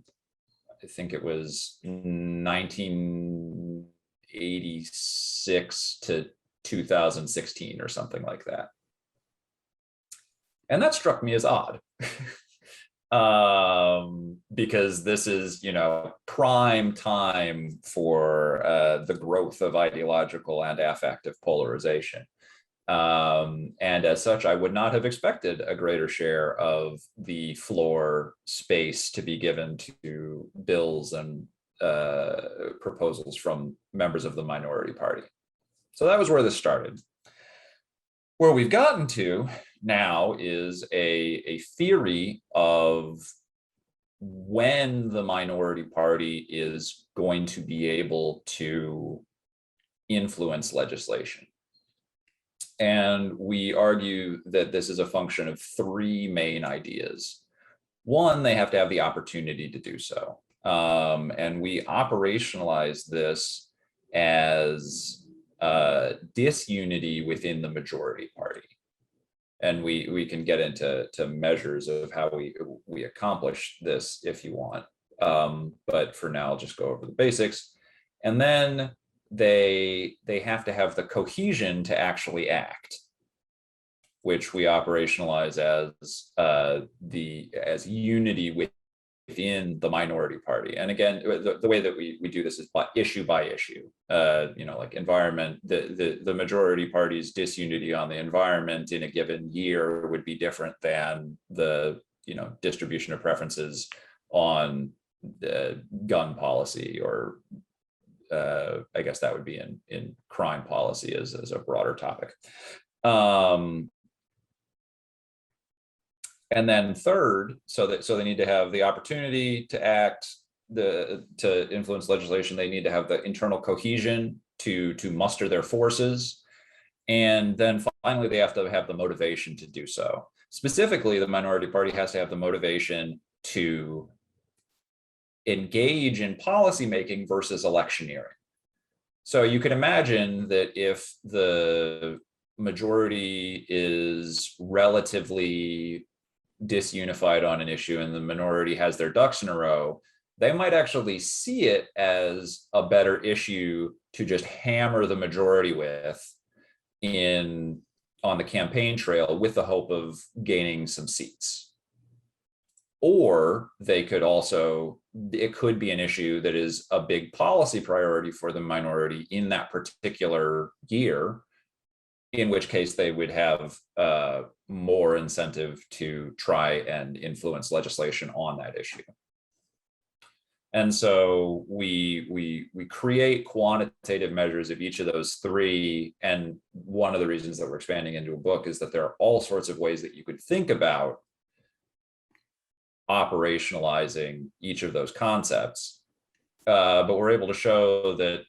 I think it was 1986 to 2016 or something like that. And that struck me as odd. Because this is, prime time for the growth of ideological and affective polarization. And as such, I would not have expected a greater share of the floor space to be given to bills and proposals from members of the minority party. So that was where this started. Where we've gotten to now is a theory of when the minority party is going to be able to influence legislation. And we argue that this is a function of three main ideas. One, they have to have the opportunity to do so. And we operationalize this as disunity within the majority party. And we can get into measures of how we accomplish this if you want. But for now, I'll just go over the basics. And then they have to have the cohesion to actually act, which we operationalize as unity within the minority party. And again, the way that we do this is by issue. Like environment, the majority party's disunity on the environment in a given year would be different than the distribution of preferences on the gun policy, or I guess that would be in crime policy as a broader topic. And then third, so they need to have the opportunity to act, to influence legislation. They need to have the internal cohesion to muster their forces. And then finally, they have to have the motivation to do so. Specifically, the minority party has to have the motivation to engage in policymaking versus electioneering. So you can imagine that if the majority is relatively disunified on an issue and the minority has their ducks in a row, they might actually see it as a better issue to just hammer the majority with on the campaign trail with the hope of gaining some seats. Or they could also, it could be an issue that is a big policy priority for the minority in that particular year, in which case they would have more incentive to try and influence legislation on that issue. And so we create quantitative measures of each of those three. And one of the reasons that we're expanding into a book is that there are all sorts of ways that you could think about operationalizing each of those concepts. But we're able to show that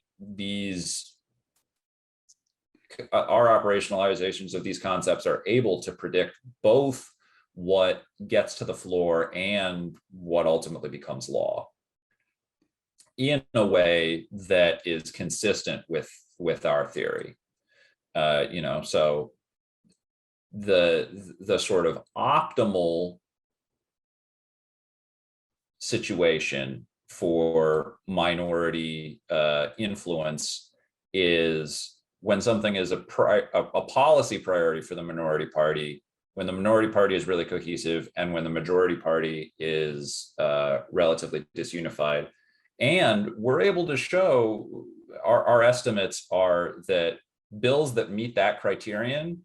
our operationalizations of these concepts are able to predict both what gets to the floor and what ultimately becomes law in a way that is consistent with our theory. So the sort of optimal situation for minority influence is when something is a policy priority for the minority party, when the minority party is really cohesive, and when the majority party is relatively disunified. And we're able to show, our estimates are that bills that meet that criterion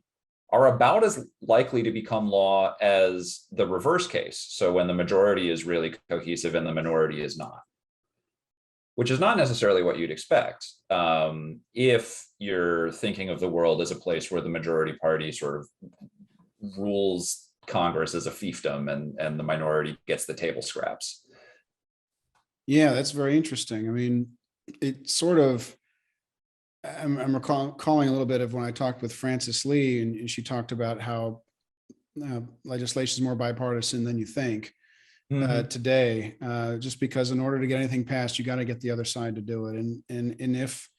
are about as likely to become law as the reverse case. So when the majority is really cohesive and the minority is not, which is not necessarily what you'd expect if you're thinking of the world as a place where the majority party sort of rules Congress as a fiefdom and the minority gets the table scraps. Yeah, that's very interesting. I mean, it sort of, I'm recalling a little bit of when I talked with Frances Lee, and she talked about how legislation is more bipartisan than you think today, just because in order to get anything passed, you got to get the other side to do it. And if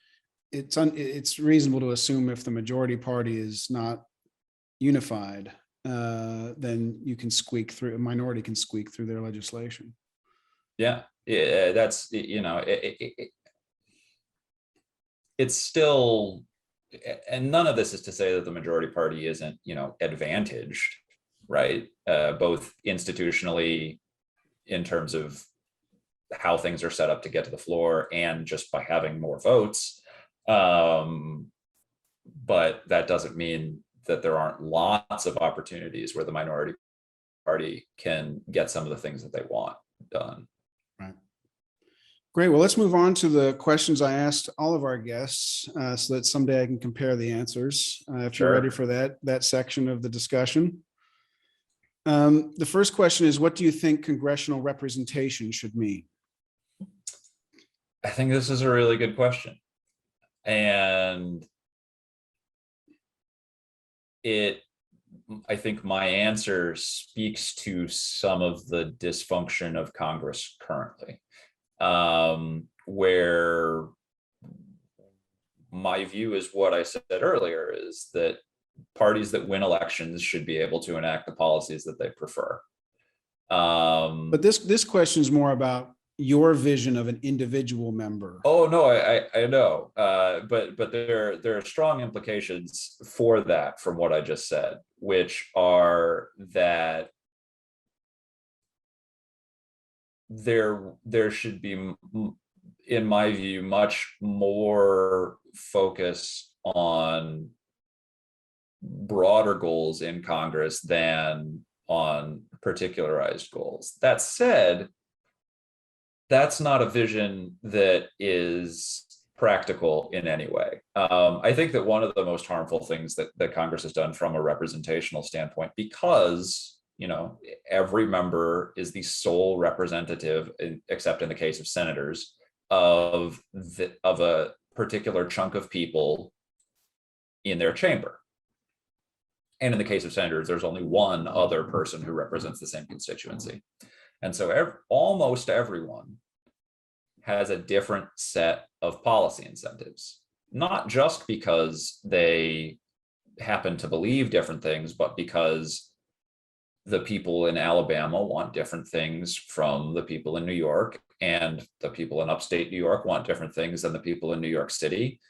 it's reasonable to assume if the majority party is not unified, then you can squeak through, a minority can squeak through their legislation. Yeah, that's, it's still, and none of this is to say that the majority party isn't, advantaged, right? Both institutionally in terms of how things are set up to get to the floor and just by having more votes. But that doesn't mean that there aren't lots of opportunities where the minority party can get some of the things that they want done. Right. Great. Well, let's move on to the questions I asked all of our guests, so that someday I can compare the answers. If you're ready for that section of the discussion. The first question is, what do you think congressional representation should mean? I think this is a really good question. And I think my answer speaks to some of the dysfunction of Congress currently, where my view is what I said earlier, is that parties that win elections should be able to enact the policies that they prefer. But this question is more about your vision of an individual member. Oh no, I know, but there are strong implications for that from what I just said, which are that there should be, in my view, much more focus on broader goals in Congress than on particularized goals. That said, that's not a vision that is practical in any way. I think that one of the most harmful things that Congress has done from a representational standpoint, because every member is the sole representative, except in the case of senators, of a particular chunk of people in their chamber. And in the case of senators, there's only one other person who represents the same constituency. And so almost everyone has a different set of policy incentives, not just because they happen to believe different things, but because the people in Alabama want different things from the people in New York, and the people in upstate New York want different things than the people in New York City.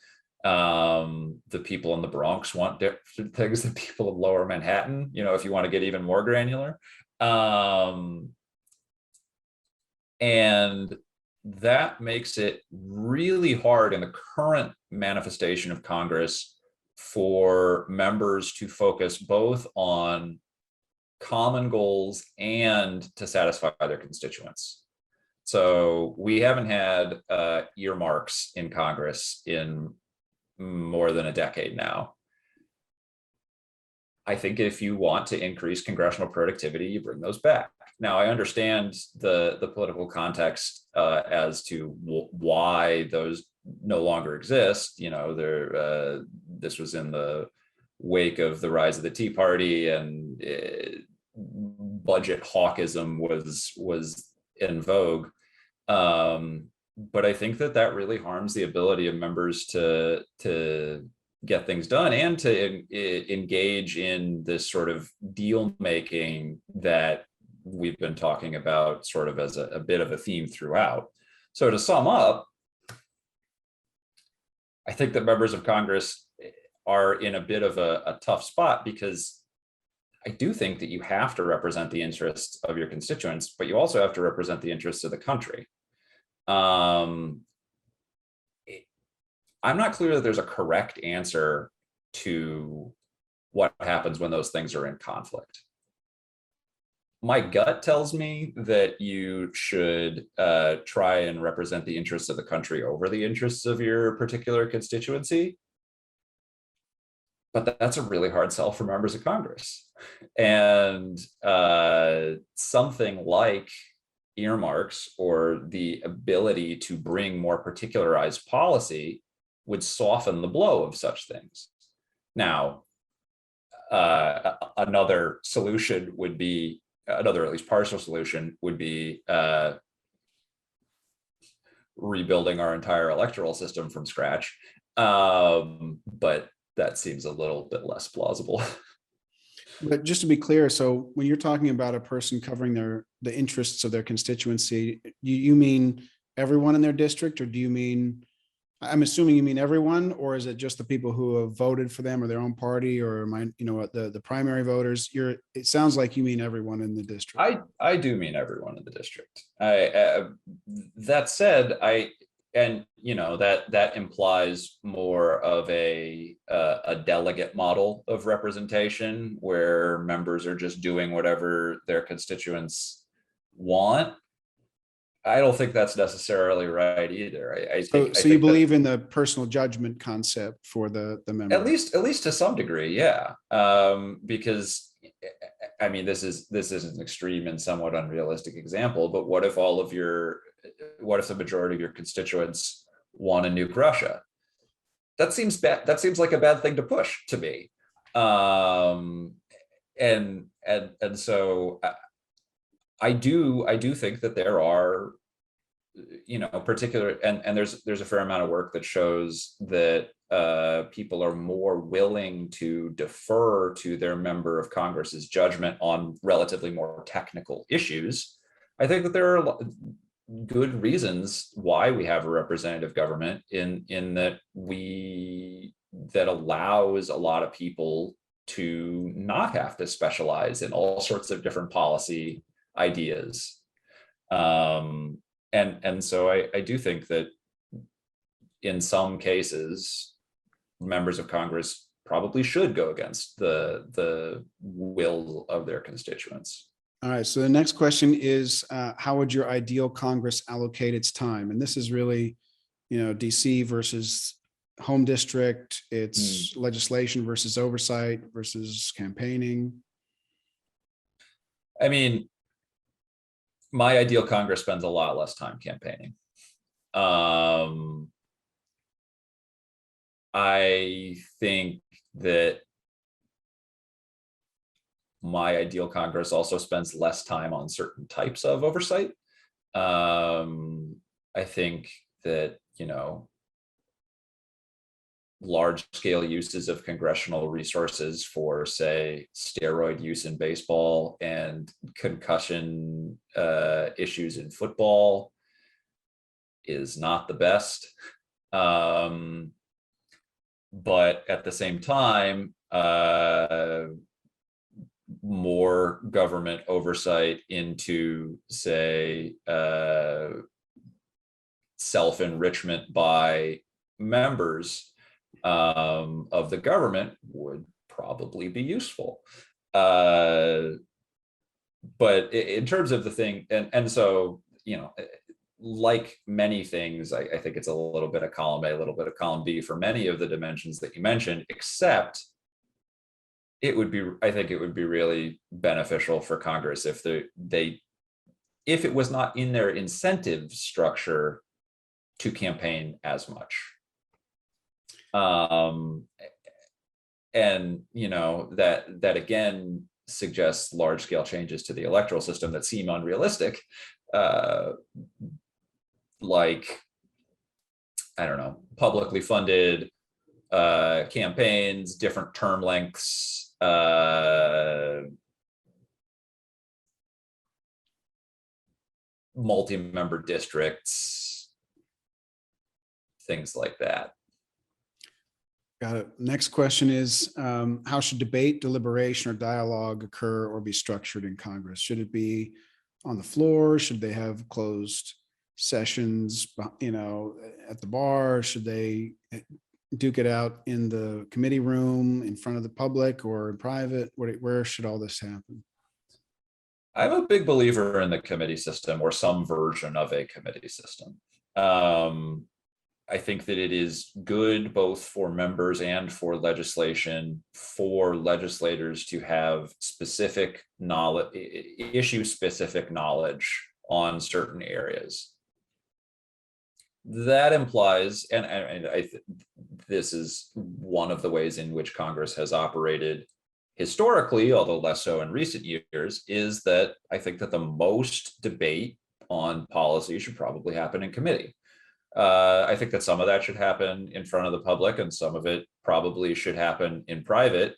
The people in the Bronx want different things than people in lower Manhattan, if you want to get even more granular. And that makes it really hard in the current manifestation of Congress for members to focus both on common goals and to satisfy their constituents. So we haven't had earmarks in Congress in more than a decade now. I think if you want to increase congressional productivity, you bring those back. Now, I understand the political context as to why those no longer exist. This was in the wake of the rise of the Tea Party, and budget hawkism was in vogue. But I think that really harms the ability of members to get things done and to engage in this sort of deal making that we've been talking about sort of as a bit of a theme throughout. So to sum up, I think that members of Congress are in a bit of a tough spot, because I do think that you have to represent the interests of your constituents, but you also have to represent the interests of the country. I'm not clear that there's a correct answer to what happens when those things are in conflict. My gut tells me that you should try and represent the interests of the country over the interests of your particular constituency. But that's a really hard sell for members of Congress. And something like earmarks or the ability to bring more particularized policy would soften the blow of such things. Now, another solution would be, another at least partial solution would be rebuilding our entire electoral system from scratch. But that seems a little bit less plausible. But just to be clear, so when you're talking about a person covering the interests of their constituency, you mean everyone in their district, or do you mean, I'm assuming you mean everyone, or is it just the people who have voted for them or their own party, or the primary voters? It sounds like you mean everyone in the district. I do mean everyone in the district. That said, that implies more of a delegate model of representation, where members are just doing whatever their constituents want. I don't think that's necessarily right either. I think you believe in the personal judgment concept for the member, at least to some degree, yeah. Because I mean, this is an extreme and somewhat unrealistic example, but what if the majority of your constituents want to nuke Russia? That seems bad. That seems like a bad thing to push to me. And so I do think that there are, particular, and there's a fair amount of work that shows that people are more willing to defer to their member of Congress's judgment on relatively more technical issues, I think that there are good reasons why we have a representative government in that that allows a lot of people to not have to specialize in all sorts of different policy ideas. And so I do think that in some cases, members of Congress probably should go against the will of their constituents. All right. So the next question is, how would your ideal Congress allocate its time? And this is really, DC versus home district. It's legislation versus oversight versus campaigning. I mean, my ideal Congress spends a lot less time campaigning. I think that my ideal Congress also spends less time on certain types of oversight. I think that, large-scale uses of congressional resources for, say, steroid use in baseball and concussion issues in football is not the best. But at the same time, more government oversight into, say, self-enrichment by members of the government would probably be useful. But in terms of the thing, and so, like many things, I think it's a little bit of column A, a little bit of column B for many of the dimensions that you mentioned, except I think it would be really beneficial for Congress if if it was not in their incentive structure to campaign as much. And that again suggests large scale changes to the electoral system that seem unrealistic, like, I don't know, publicly funded campaigns, different term lengths, multi-member districts, things like that. Got it. Next question is, how should debate, deliberation, or dialogue occur or be structured in Congress? Should it be on the floor? Should they have closed sessions, at the bar? Should they duke it out in the committee room in front of the public or in private? Where should all this happen? I'm a big believer in the committee system or some version of a committee system. I think that it is good both for members and for legislation for legislators to have specific knowledge, issue-specific knowledge on certain areas. That implies, and this is one of the ways in which Congress has operated historically, although less so in recent years, is that I think that the most debate on policy should probably happen in committee. I think that some of that should happen in front of the public and some of it probably should happen in private,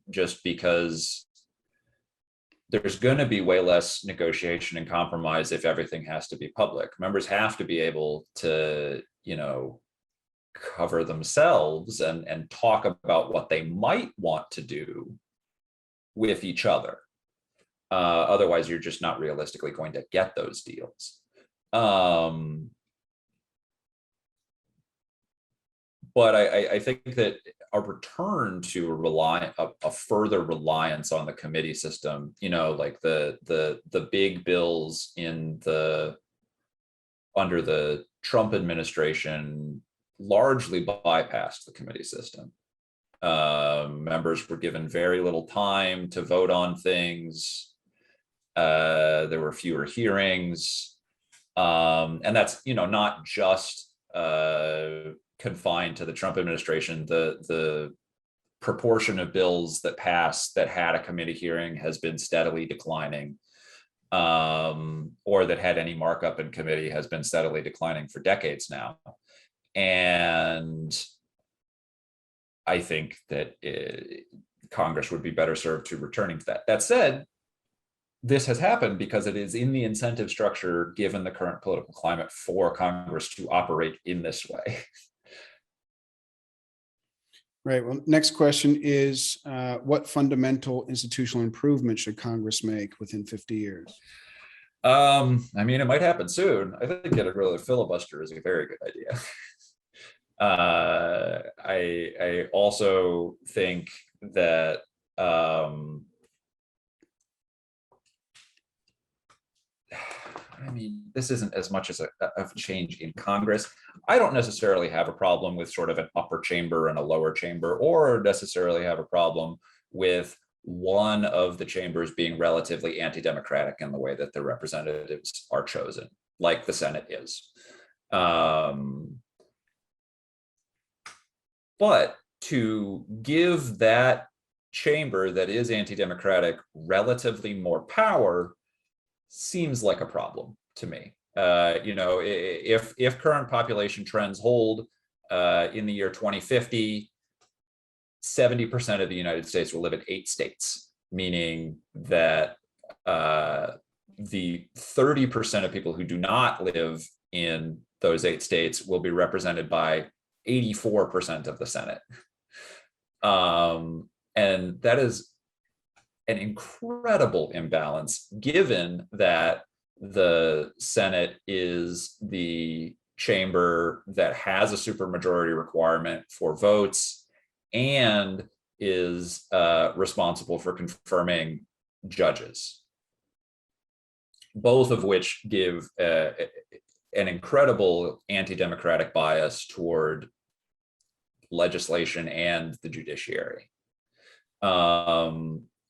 just because there's going to be way less negotiation and compromise if everything has to be public. Members have to be able to, cover themselves and talk about what they might want to do with each other. Otherwise, you're just not realistically going to get those deals. But I think that a return to a further reliance on the committee system, like the big bills under the Trump administration largely bypassed the committee system. Members were given very little time to vote on things. There were fewer hearings. And that's, not just confined to the Trump administration. The proportion of bills that passed that had a committee hearing has been steadily declining, or that had any markup in committee has been steadily declining for decades now. And I think that Congress would be better served to returning to that. That said, this has happened because it is in the incentive structure, given the current political climate, for Congress to operate in this way. Right. Well, next question is, what fundamental institutional improvement should Congress make within 50 years? I mean, it might happen soon. I think getting rid of the filibuster is a very good idea. I also think that I mean, this isn't as much as a change in Congress. I don't necessarily have a problem with sort of an upper chamber and a lower chamber, or necessarily have a problem with one of the chambers being relatively anti-democratic in the way that the representatives are chosen, like the Senate is. But to give that chamber that is anti-democratic relatively more power seems like a problem to me. If current population trends hold in the year 2050, 70% of the United States will live in 8 states, meaning that the 30% of people who do not live in those 8 states will be represented by 84% of the Senate. And that is an incredible imbalance, given that the Senate is the chamber that has a supermajority requirement for votes and is responsible for confirming judges, both of which give an incredible anti-democratic bias toward legislation and the judiciary.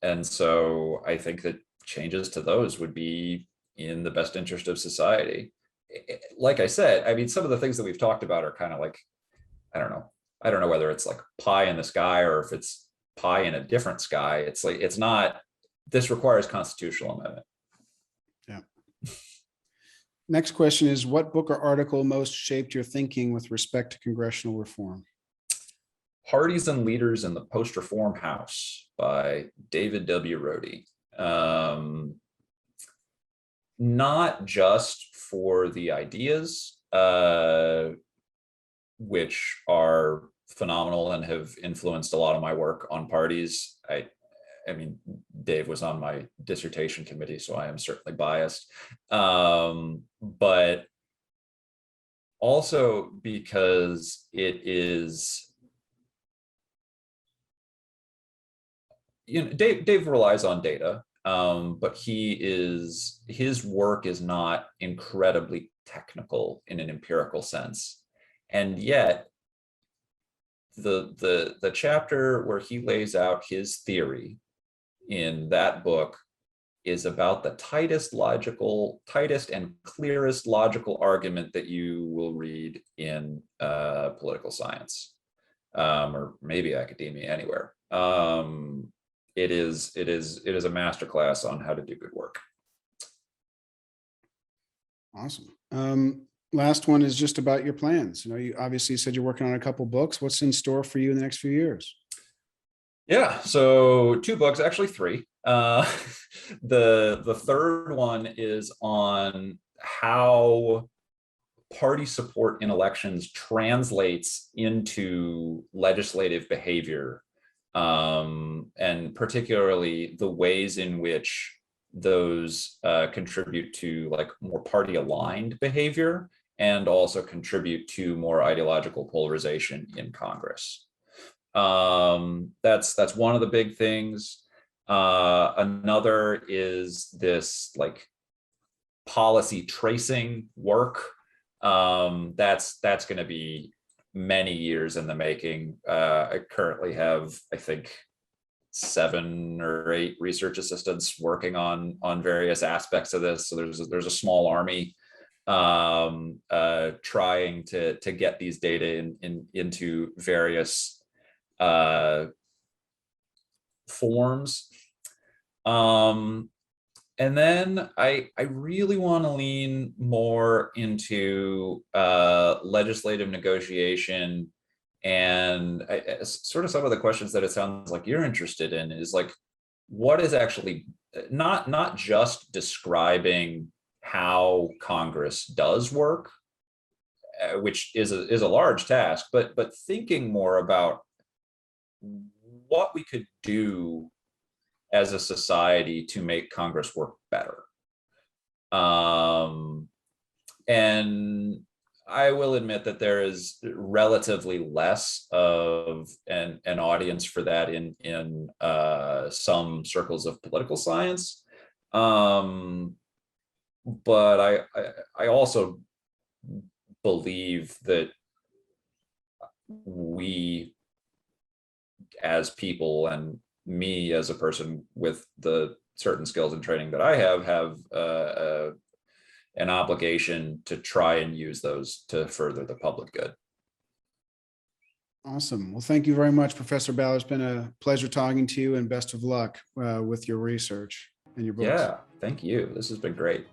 And so I think that changes to those would be in the best interest of society. Like I said, I mean, some of the things that we've talked about are kind of like, I don't know whether it's like pie in the sky or if it's pie in a different sky. It's like, it's not, this requires constitutional amendment. Yeah. Next question is, what book or article most shaped your thinking with respect to congressional reform? Parties and Leaders in the Post-Reform House by David W. Rhodey. Not just for the ideas, which are phenomenal and have influenced a lot of my work on parties. I mean, Dave was on my dissertation committee, so I am certainly biased. But also because it is, Dave relies on data, but his work is not incredibly technical in an empirical sense. And yet the chapter where he lays out his theory in that book is about the tightest and clearest logical argument that you will read in political science, or maybe academia, anywhere. It is a masterclass on how to do good work. Awesome. Last one is just about your plans. You obviously said you're working on a couple books. What's in store for you in the next few years? Yeah, so 2 books, actually 3. The third one is on how party support in elections translates into legislative behavior, and particularly the ways in which those contribute to like more party aligned behavior and also contribute to more ideological polarization in Congress. That's one of the big things. Another is this like policy tracing work. That's going to be many years in the making. I currently have, I think, 7 or 8 research assistants working on various aspects of this. So there's a small army trying to get these data into various forms. And then I really want to lean more into legislative negotiation And sort of some of the questions that it sounds like you're interested in is like, what is actually not just describing how Congress does work, which is a large task, but thinking more about what we could do as a society to make Congress work better. And I will admit that there is relatively less of an audience for that in some circles of political science. But I also believe that we as people, and me as a person with the certain skills and training that I have an obligation to try and use those to further the public good. Awesome. Well, thank you very much, Professor Ballard. It's been a pleasure talking to you, and best of luck with your research and your books. Yeah, thank you. This has been great.